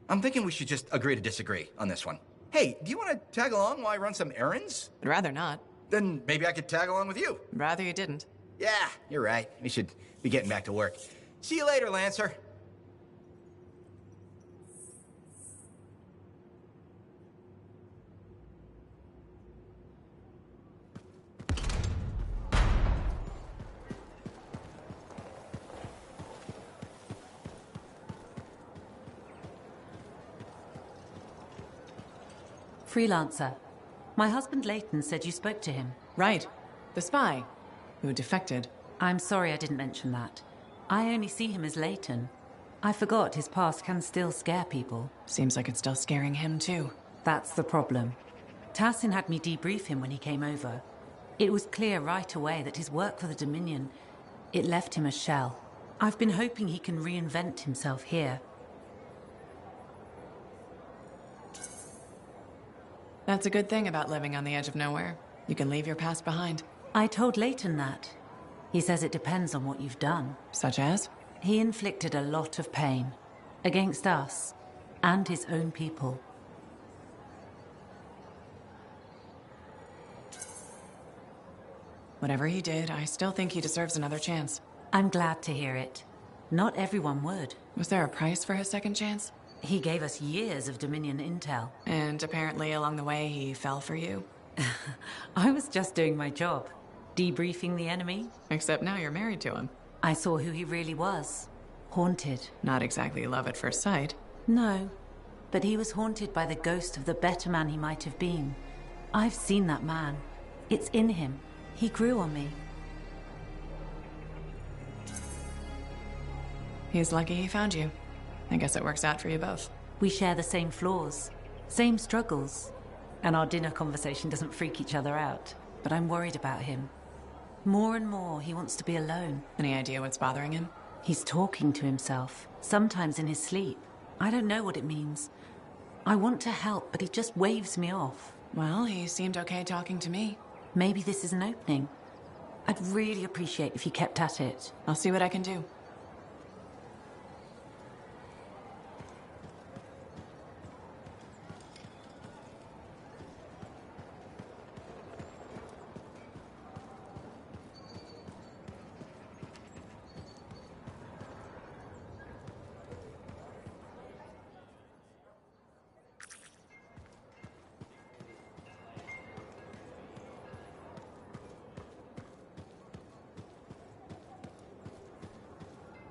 I'm thinking we should just agree to disagree on this one. Hey, do you want to tag along while I run some errands? I'd rather not. Then maybe I could tag along with you. Rather you didn't. Yeah, you're right. We should be getting back to work. See you later, Lancer. Freelancer. My husband Leighton said you spoke to him. Right. The spy who defected. I'm sorry I didn't mention that. I only see him as Leighton. I forgot his past can still scare people. Seems like it's still scaring him too. That's the problem. Tassin had me debrief him when he came over. It was clear right away that his work for the Dominion, it left him a shell. I've been hoping he can reinvent himself here. That's a good thing about living on the edge of nowhere. You can leave your past behind. I told Leighton that. He says it depends on what you've done. Such as? He inflicted a lot of pain. Against us. And his own people. Whatever he did, I still think he deserves another chance. I'm glad to hear it. Not everyone would. Was there a price for his second chance? He gave us years of Dominion intel. And apparently along the way he fell for you? I was just doing my job. Debriefing the enemy. Except now you're married to him. I saw who he really was. Haunted. Not exactly love at first sight. No. But he was haunted by the ghost of the better man he might have been. I've seen that man. It's in him. He grew on me. He's lucky he found you. I guess it works out for you both. We share the same flaws, same struggles. And our dinner conversation doesn't freak each other out. But I'm worried about him. More and more, he wants to be alone. Any idea what's bothering him? He's talking to himself, sometimes in his sleep. I don't know what it means. I want to help, but he just waves me off. Well, he seemed okay talking to me. Maybe this is an opening. I'd really appreciate if you kept at it. I'll see what I can do.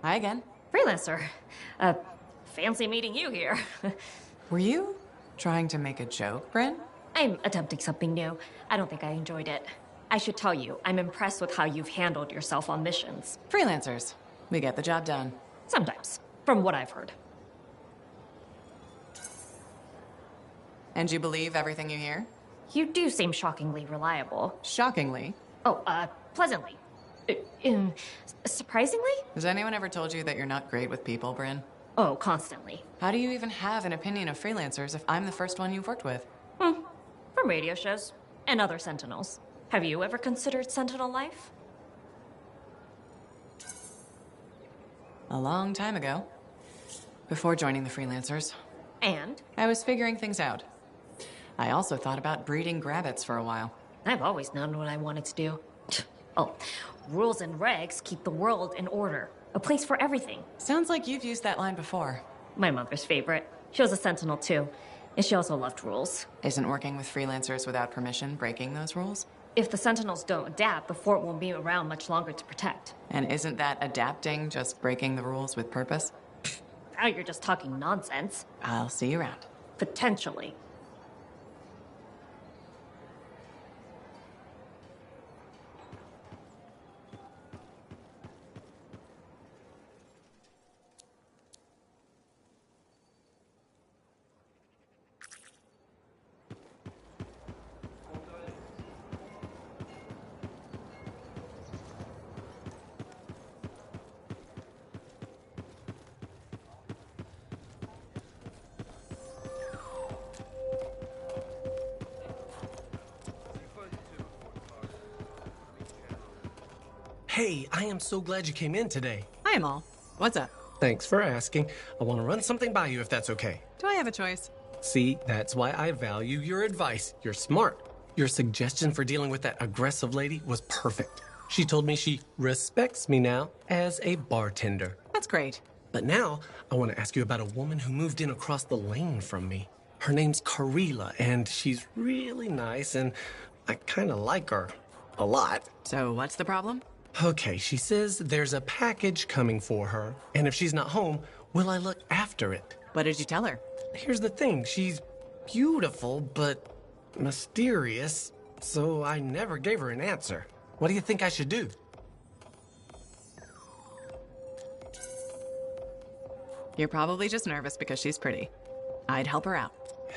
Hi again. Freelancer. Fancy meeting you here. Were you trying to make a joke, Bryn? I'm attempting something new. I don't think I enjoyed it. I should tell you, I'm impressed with how you've handled yourself on missions. Freelancers. We get the job done. Sometimes, from what I've heard. And you believe everything you hear? You do seem shockingly reliable. Shockingly? Oh, pleasantly. Surprisingly? Has anyone ever told you that you're not great with people, Bryn? Oh, constantly. How do you even have an opinion of freelancers if I'm the first one you've worked with? From radio shows and other Sentinels. Have you ever considered Sentinel life? A long time ago. Before joining the freelancers. And? I was figuring things out. I also thought about breeding grabbits for a while. I've always known what I wanted to do. Oh, rules and regs keep the world in order. A place for everything. Sounds like you've used that line before. My mother's favorite. She was a Sentinel too. And she also loved rules. Isn't working with freelancers without permission breaking those rules? If the Sentinels don't adapt, the fort won't be around much longer to protect. And isn't that adapting just breaking the rules with purpose? Now you're just talking nonsense. I'll see you around. Potentially. Hey, I am so glad you came in today. Hi, Amal. What's up? Thanks for asking. I want to run something by you if that's okay. Do I have a choice? See, that's why I value your advice. You're smart. Your suggestion for dealing with that aggressive lady was perfect. She told me she respects me now as a bartender. That's great. But now, I want to ask you about a woman who moved in across the lane from me. Her name's Karila, and she's really nice, and I kind of like her. A lot. So what's the problem? Okay, she says there's a package coming for her, and if she's not home, will I look after it? What did you tell her? Here's the thing, she's beautiful, but mysterious, so I never gave her an answer. What do you think I should do? You're probably just nervous because she's pretty. I'd help her out.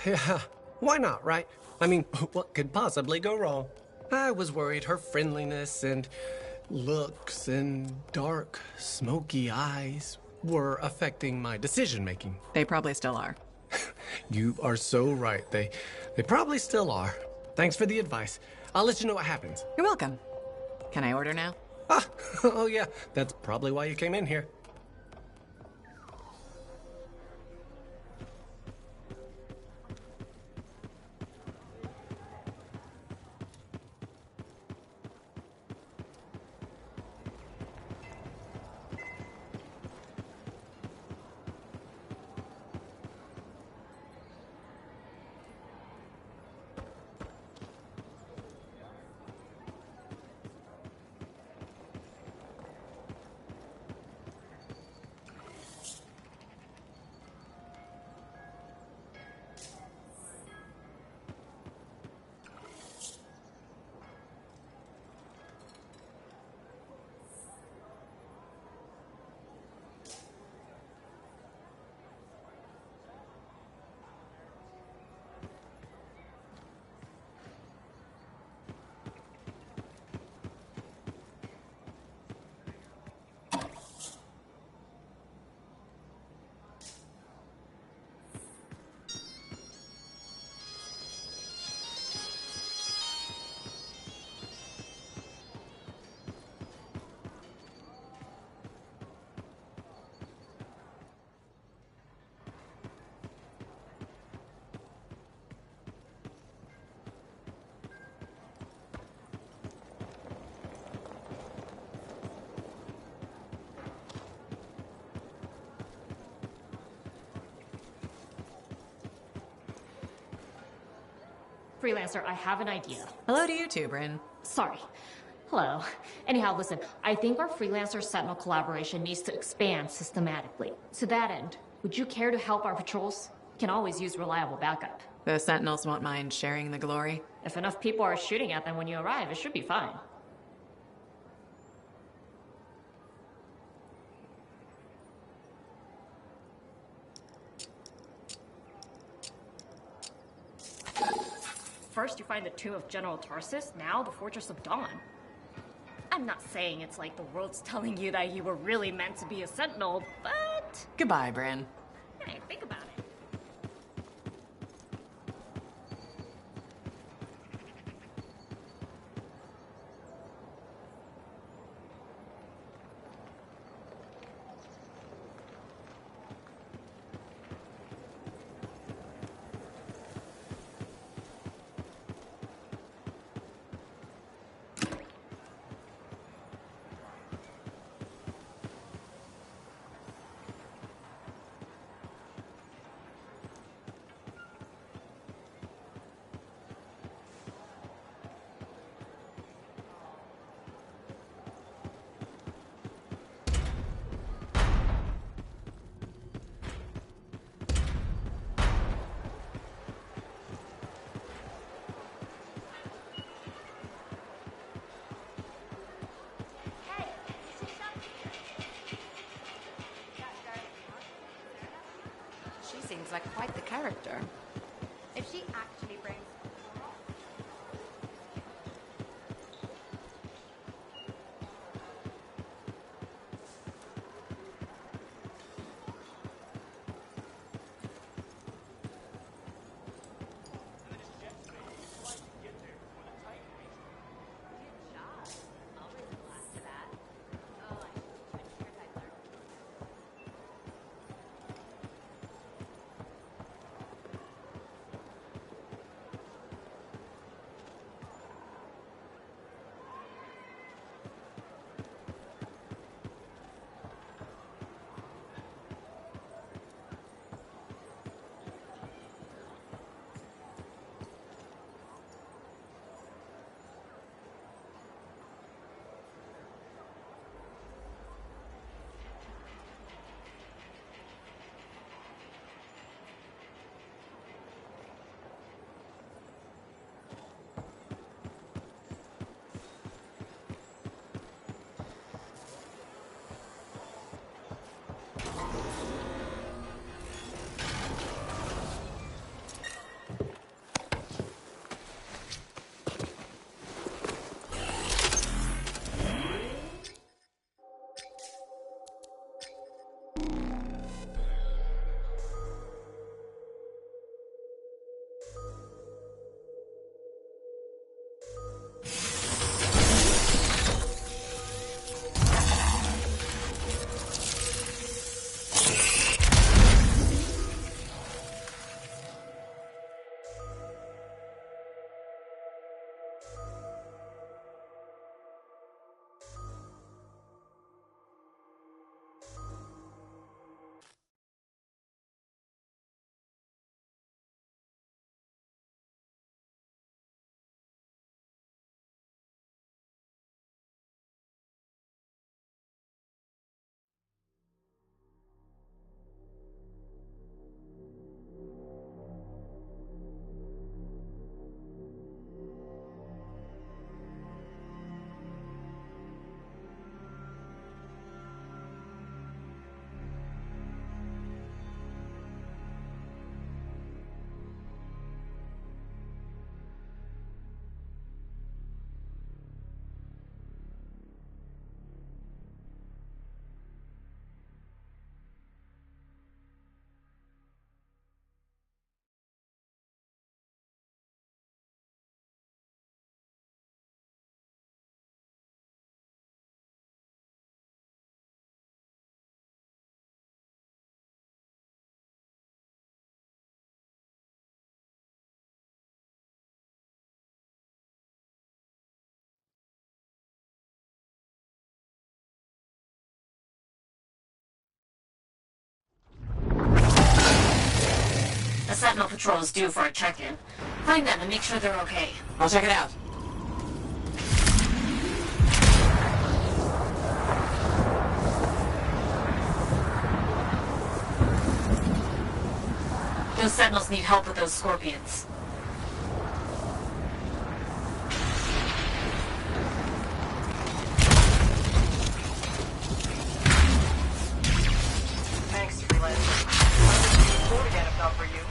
Yeah, why not, right? I mean, what could possibly go wrong? I was worried her friendliness and looks and dark, smoky eyes were affecting my decision-making. They probably still are. You are so right. They probably still are. Thanks for the advice. I'll let you know what happens. You're welcome. Can I order now? Ah, oh yeah, that's probably why you came in here. Freelancer, I have an idea. Hello to you too, Bryn. Sorry. Hello. Anyhow, listen, I think our Freelancer Sentinel collaboration needs to expand systematically. To that end, would you care to help our patrols? Can always use reliable backup. The Sentinels won't mind sharing the glory. If enough people are shooting at them when you arrive, it should be fine. First you find the tomb of General Tarsus, now the Fortress of Dawn. I'm not saying it's like the world's telling you that you were really meant to be a Sentinel, but... Goodbye, Bryn. Hey, think about it. Seems like quite the character. If she actually brings... patrol is due for a check-in. Find them and make sure they're okay. I'll check it out. Those sentinels need help with those scorpions. Thanks, freelancer. Forward again if not for you.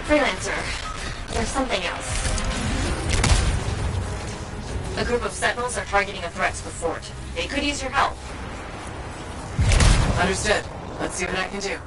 Freelancer, there's something else. A group of sentinels are targeting a threat to the fort. They could use your help. Understood. Let's see what I can do.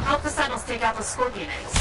Help the sentinels take out the scorpion eggs.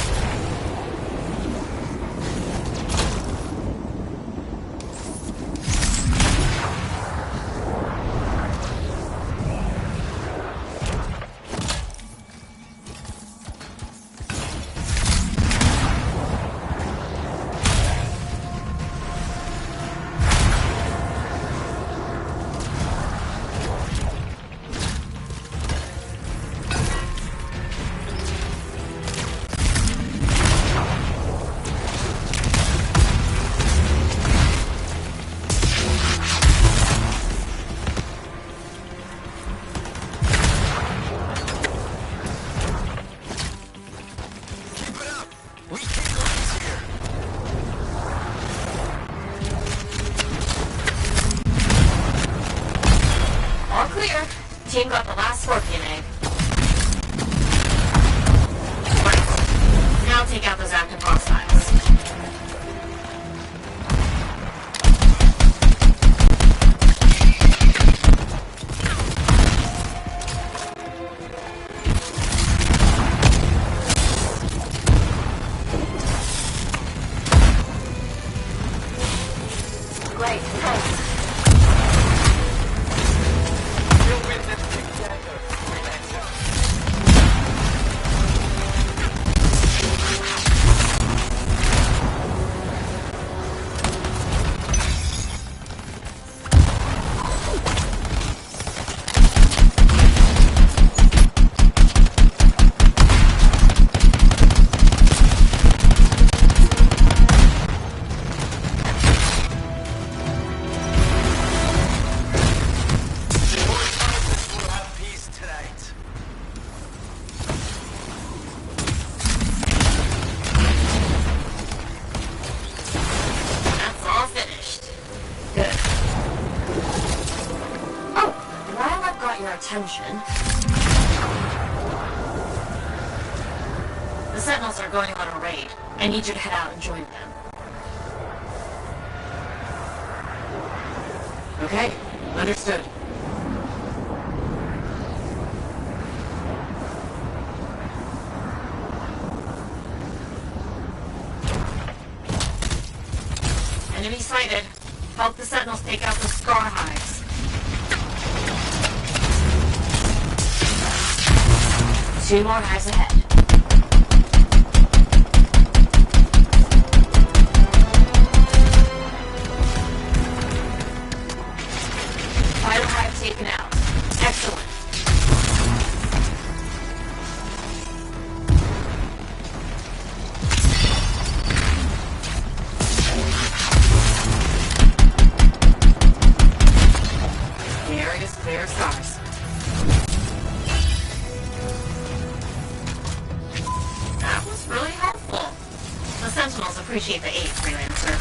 Team got the last scorpion egg. Right. Now take out those active hostiles. Great, thanks. You'll win this big day. attention. The Sentinels are going on a raid. I need you to head out and join them. Okay, understood. Enemy sighted. Help the Sentinels take out the Scar hives. Two more hives ahead. Final hive taken out. Excellent. The area is clear of scars. That was really helpful. The Sentinels appreciate the aid, Freelancer.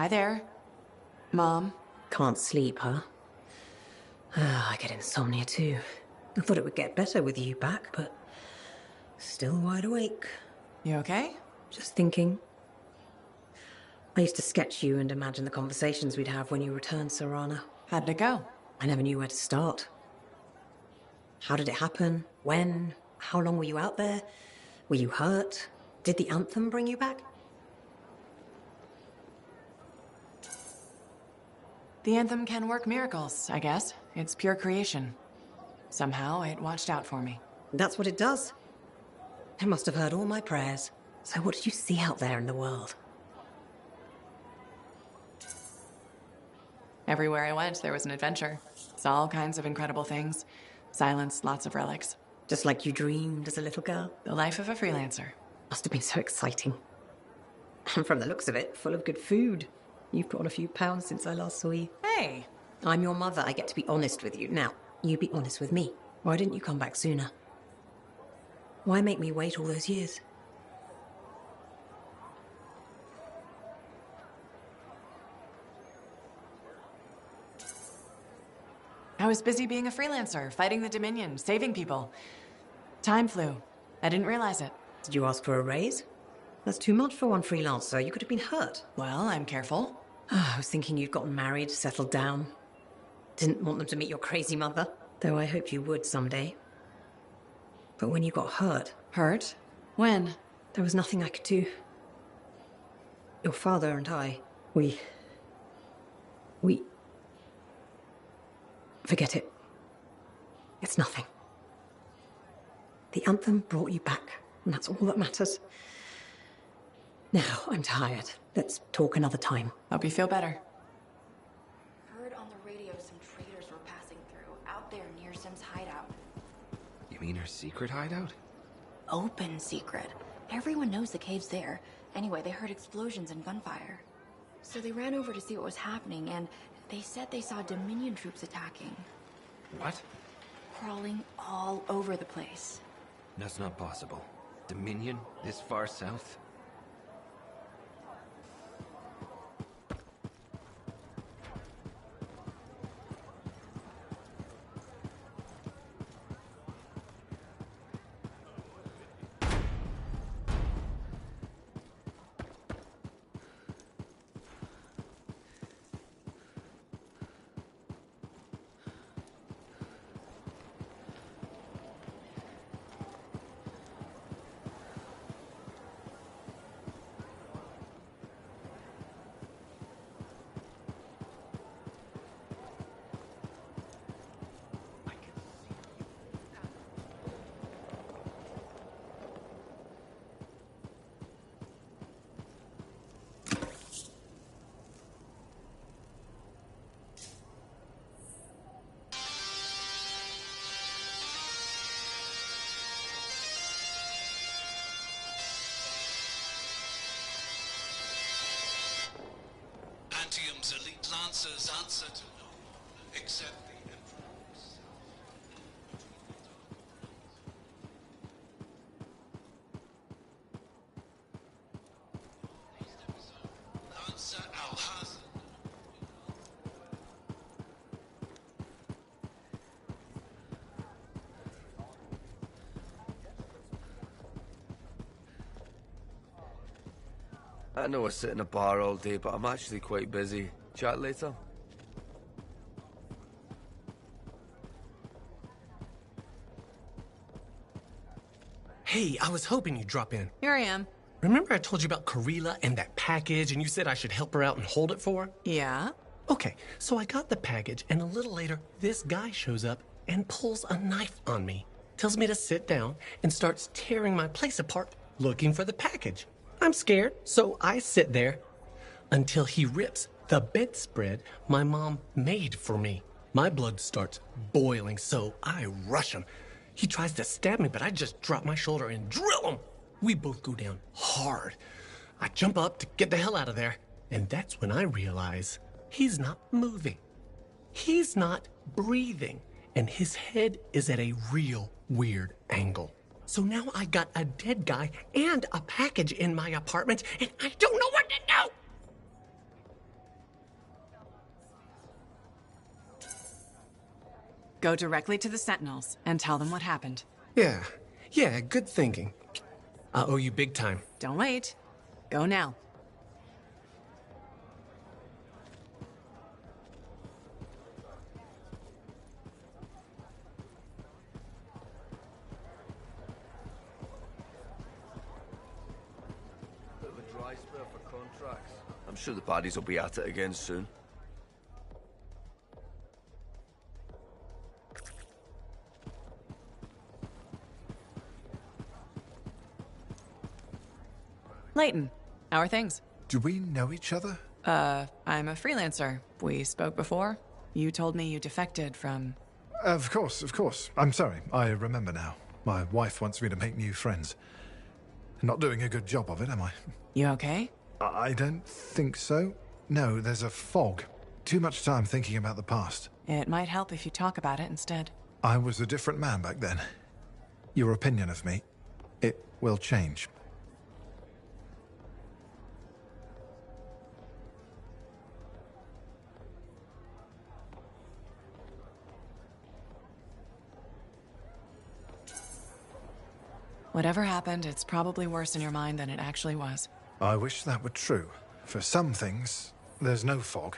Hi there. Mom. Can't sleep, huh? I get insomnia too. I thought it would get better with you back, but still wide awake. You okay? Just thinking. I used to sketch you and imagine the conversations we'd have when you returned, Serana. How'd it go? I never knew where to start. How did it happen? When? How long were you out there? Were you hurt? Did the Anthem bring you back? The Anthem can work miracles, I guess. It's pure creation. Somehow, it watched out for me. That's what it does. It must have heard all my prayers. So what did you see out there in the world? Everywhere I went, there was an adventure. Saw all kinds of incredible things. Silence, lots of relics. Just like you dreamed as a little girl? The life of a freelancer. Must have been so exciting. And from the looks of it, full of good food. You've put on a few pounds since I last saw you. Hey! I'm your mother. I get to be honest with you. Now, you be honest with me. Why didn't you come back sooner? Why make me wait all those years? I was busy being a freelancer, fighting the Dominion, saving people. Time flew. I didn't realize it. Did you ask for a raise? That's too much for one freelancer. You could have been hurt. Well, I'm careful. I was thinking you'd gotten married, settled down. Didn't want them to meet your crazy mother, though I hoped you would someday. But when you got hurt... Hurt? When? There was nothing I could do. Your father and I, we... Forget it. It's nothing. The Anthem brought you back, and that's all that matters. Now, I'm tired. Let's talk another time. Hope you feel better. Heard on the radio some traders were passing through, out there near Sim's hideout. You mean her secret hideout? Open secret. Everyone knows the cave's there. Anyway, they heard explosions and gunfire. So they ran over to see what was happening, and they said they saw Dominion troops attacking. What? Crawling all over the place. That's not possible. Dominion? This far south? Antium's elite lancers answer to no one except the Emperor himself. Lancer Al-Hazan. I know I sit in a bar all day, but I'm actually quite busy. Chat later? Hey, I was hoping you'd drop in. Here I am. Remember I told you about Karila and that package, and you said I should help her out and hold it for her? Yeah? Okay, so I got the package, and a little later, this guy shows up and pulls a knife on me. Tells me to sit down and starts tearing my place apart, looking for the package. I'm scared, so I sit there until he rips the bedspread my mom made for me. My blood starts boiling, so I rush him. He tries to stab me, but I just drop my shoulder and drill him. We both go down hard. I jump up to get the hell out of there, and that's when I realize he's not moving. He's not breathing, and his head is at a real weird angle. So now I got a dead guy and a package in my apartment, and I don't know what to do! Go directly to the Sentinels and tell them what happened. Yeah, good thinking. I owe you big time. Don't wait. Go now. Bit of a dry spell for contracts. I'm sure the baddies will be at it again soon. Layton, how are things? Do we know each other? I'm a freelancer. We spoke before. You told me you defected from... Of course. I'm sorry. I remember now. My wife wants me to make new friends. Not doing a good job of it, am I? You okay? I don't think so. No, there's a fog. Too much time thinking about the past. It might help if you talk about it instead. I was a different man back then. Your opinion of me, it will change. Whatever happened, it's probably worse in your mind than it actually was. I wish that were true. For some things, there's no fog.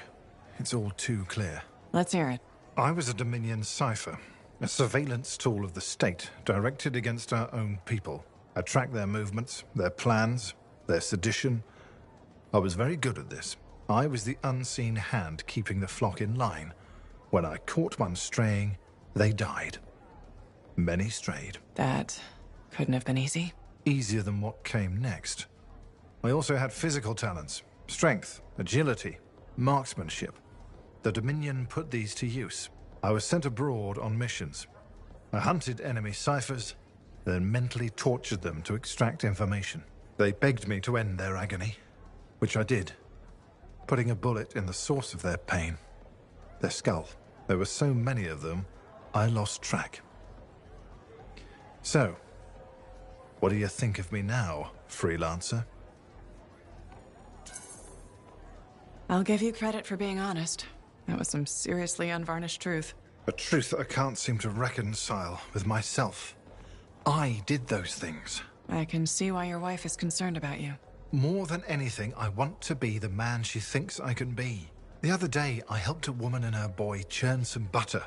It's all too clear. Let's hear it. I was a Dominion cipher, a surveillance tool of the state directed against our own people. I tracked their movements, their plans, their sedition. I was very good at this. I was the unseen hand keeping the flock in line. When I caught one straying, they died. Many strayed. That couldn't have been easy. Easier than what came next. I also had physical talents, strength, agility, marksmanship. The Dominion put these to use. I was sent abroad on missions. I hunted enemy ciphers, then mentally tortured them to extract information. They begged me to end their agony, which I did, putting a bullet in the source of their pain, their skull. There were so many of them, I lost track. So, what do you think of me now, freelancer? I'll give you credit for being honest. That was some seriously unvarnished truth. A truth that I can't seem to reconcile with myself. I did those things. I can see why your wife is concerned about you. More than anything, I want to be the man she thinks I can be. The other day, I helped a woman and her boy churn some butter.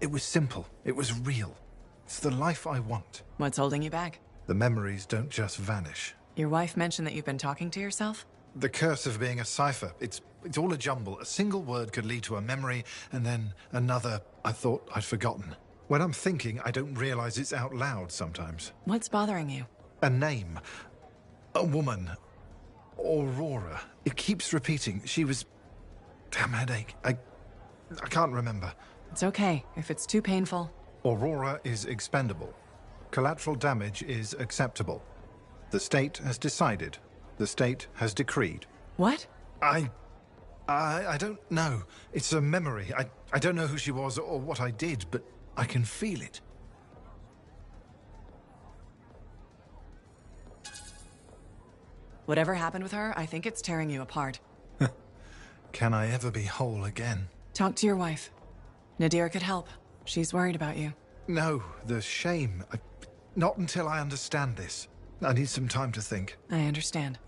It was simple. It was real. It's the life I want. What's holding you back? The memories don't just vanish. Your wife mentioned that you've been talking to yourself? The curse of being a cipher. It's all a jumble. A single word could lead to a memory, and then another I thought I'd forgotten. When I'm thinking, I don't realize it's out loud sometimes. What's bothering you? A name. A woman. Aurora. It keeps repeating. She was... Damn headache. I can't remember. It's okay. If it's too painful... Aurora is expendable. Collateral damage is acceptable. The state has decided. The state has decreed. What? I don't know. It's a memory. I don't know who she was or what I did, but I can feel it. Whatever happened with her, I think it's tearing you apart. Can I ever be whole again? Talk to your wife. Nadir could help. She's worried about you. No, the shame. Not until I understand this. I need some time to think. I understand.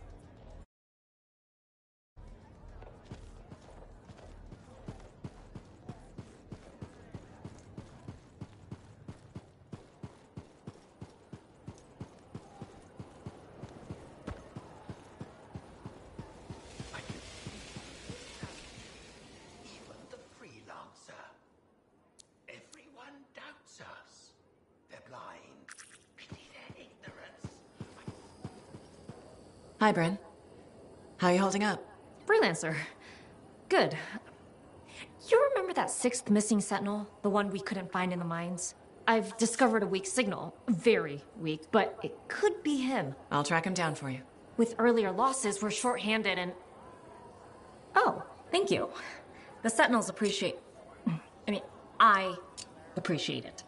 Hi, Bryn. How are you holding up? Freelancer. Good. You remember that sixth missing sentinel? The one we couldn't find in the mines? I've discovered a weak signal. Very weak, but it could be him. I'll track him down for you. With earlier losses, we're short-handed and... Oh, thank you. The sentinels appreciate... I appreciate it.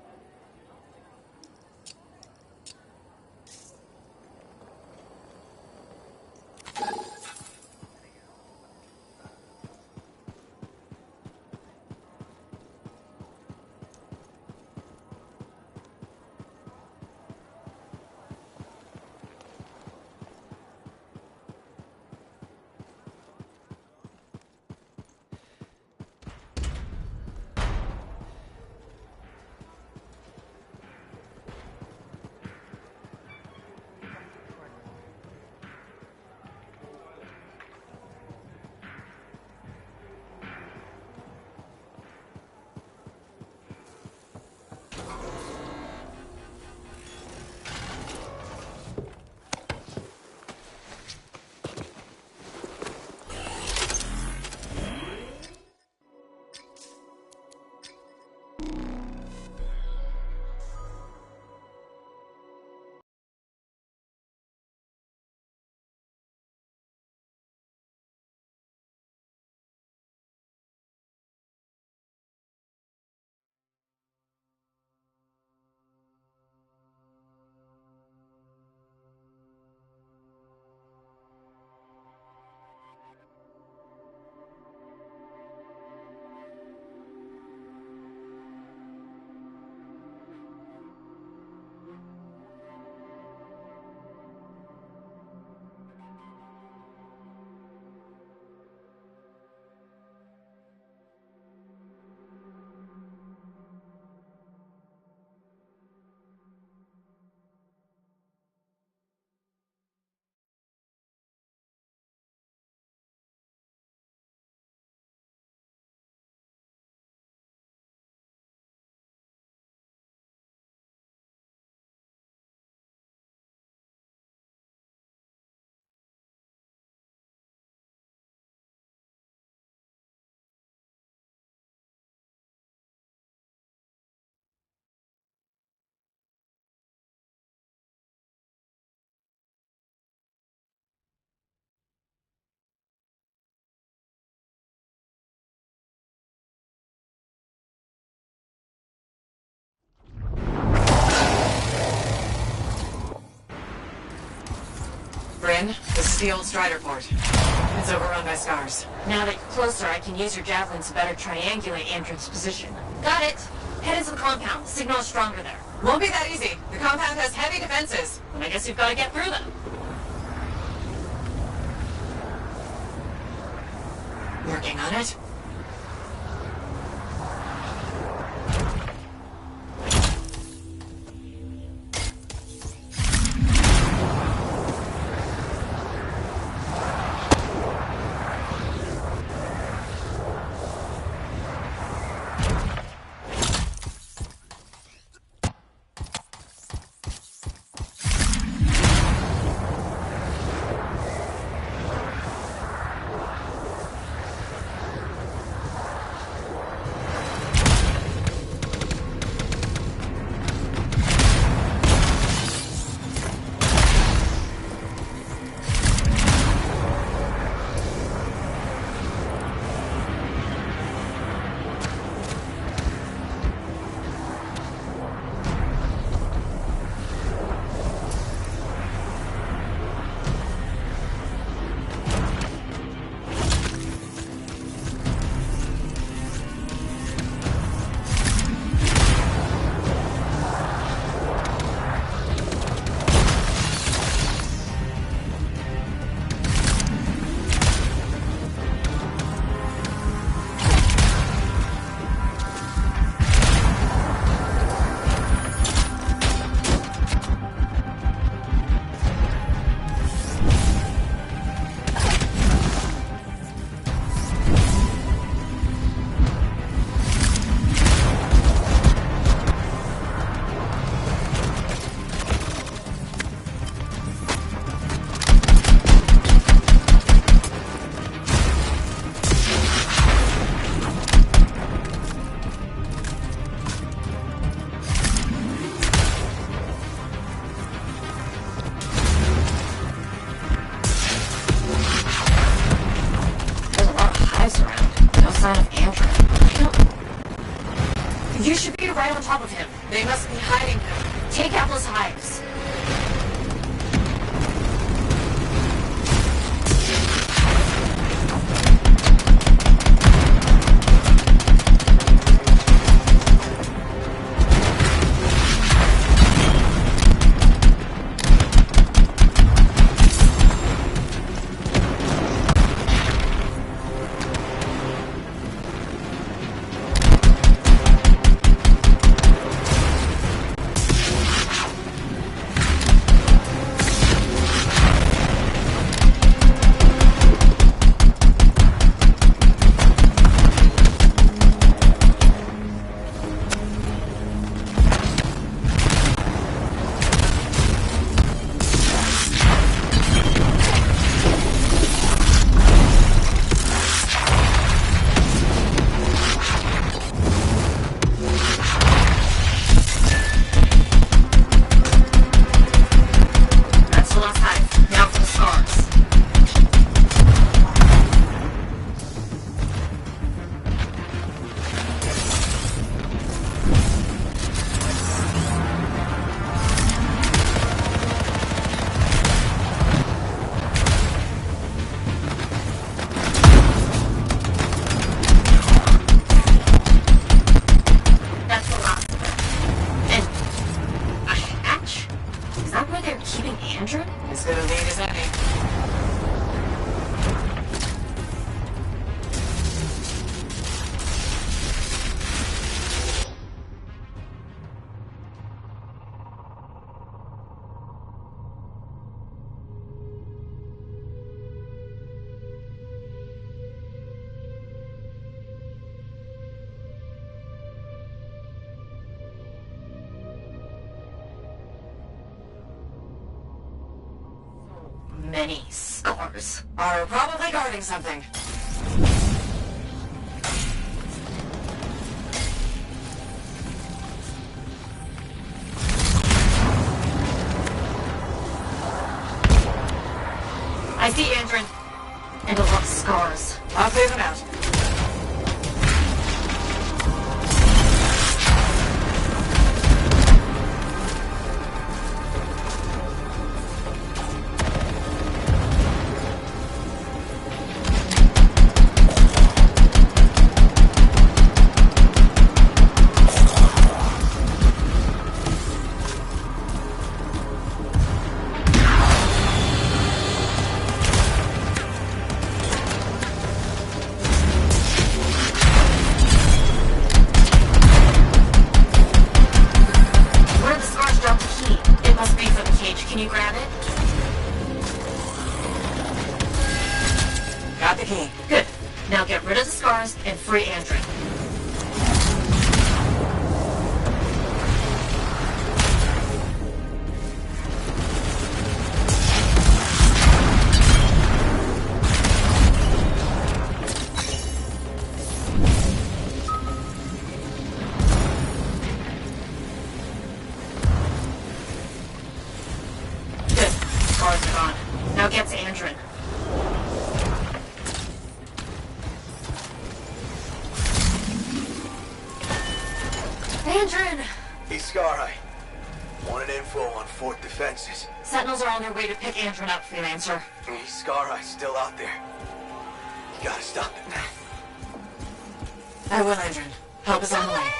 Quinn, this is the old Strider port. It's overrun by scars. Now that you're closer, I can use your javelin to better triangulate Antrim's position. Got it! Head into the compound. The signal is stronger there. Won't be that easy. The compound has heavy defenses. Then I guess you've got to get through them. Working on it. You should be right on top of him. They must be hiding him. Take out those hives. Many scars are probably guarding something. I see Andrin. And a lot of scars. I'll clear them out. and free Andrin. Good. Scars are gone. Now get to Andrin. Andrin! Hey, Scar-Eye. Wanted info on Fort defenses. Sentinels are on their way to pick Andrin up, Freelancer. Hey, Scar-Eye's still out there. You gotta stop it. I will, Andrin. Help is on the way.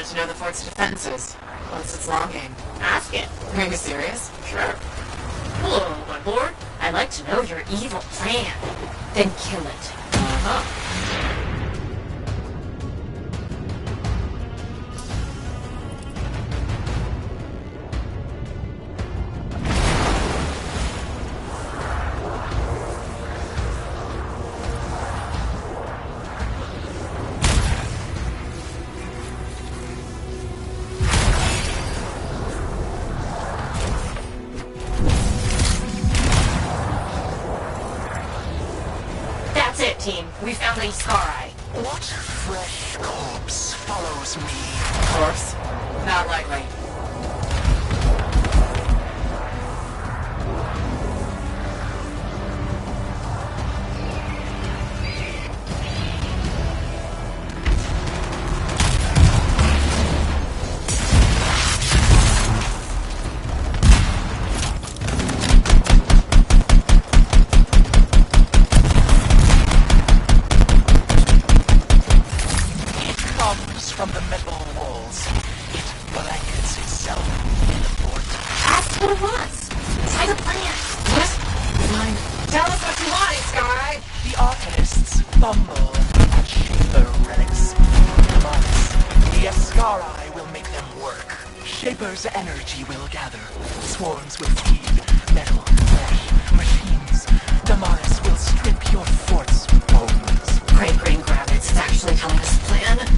To know the fort's defenses. What's its long game? Ask it. Are you serious? Sure. Hello, my lord. I'd like to know your evil plan. Then kill it. Uh-huh. We found Lady Scar-Eye. What fresh corpse follows me? Corpse? Not likely. From the metal walls, it blankets itself in the fort. Ask what it wants. Try the plan. What? Fine. Tell us what you want, Scar-Eye. The Arcanists fumble at Shaper relics. Damaris, the Scar-Eye will make them work. Shaper's energy will gather. Swarms will feed. Metal, flesh, machines. Damaris will strip your fort's bones. Great brain gravits is actually telling us the plan.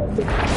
Anthem.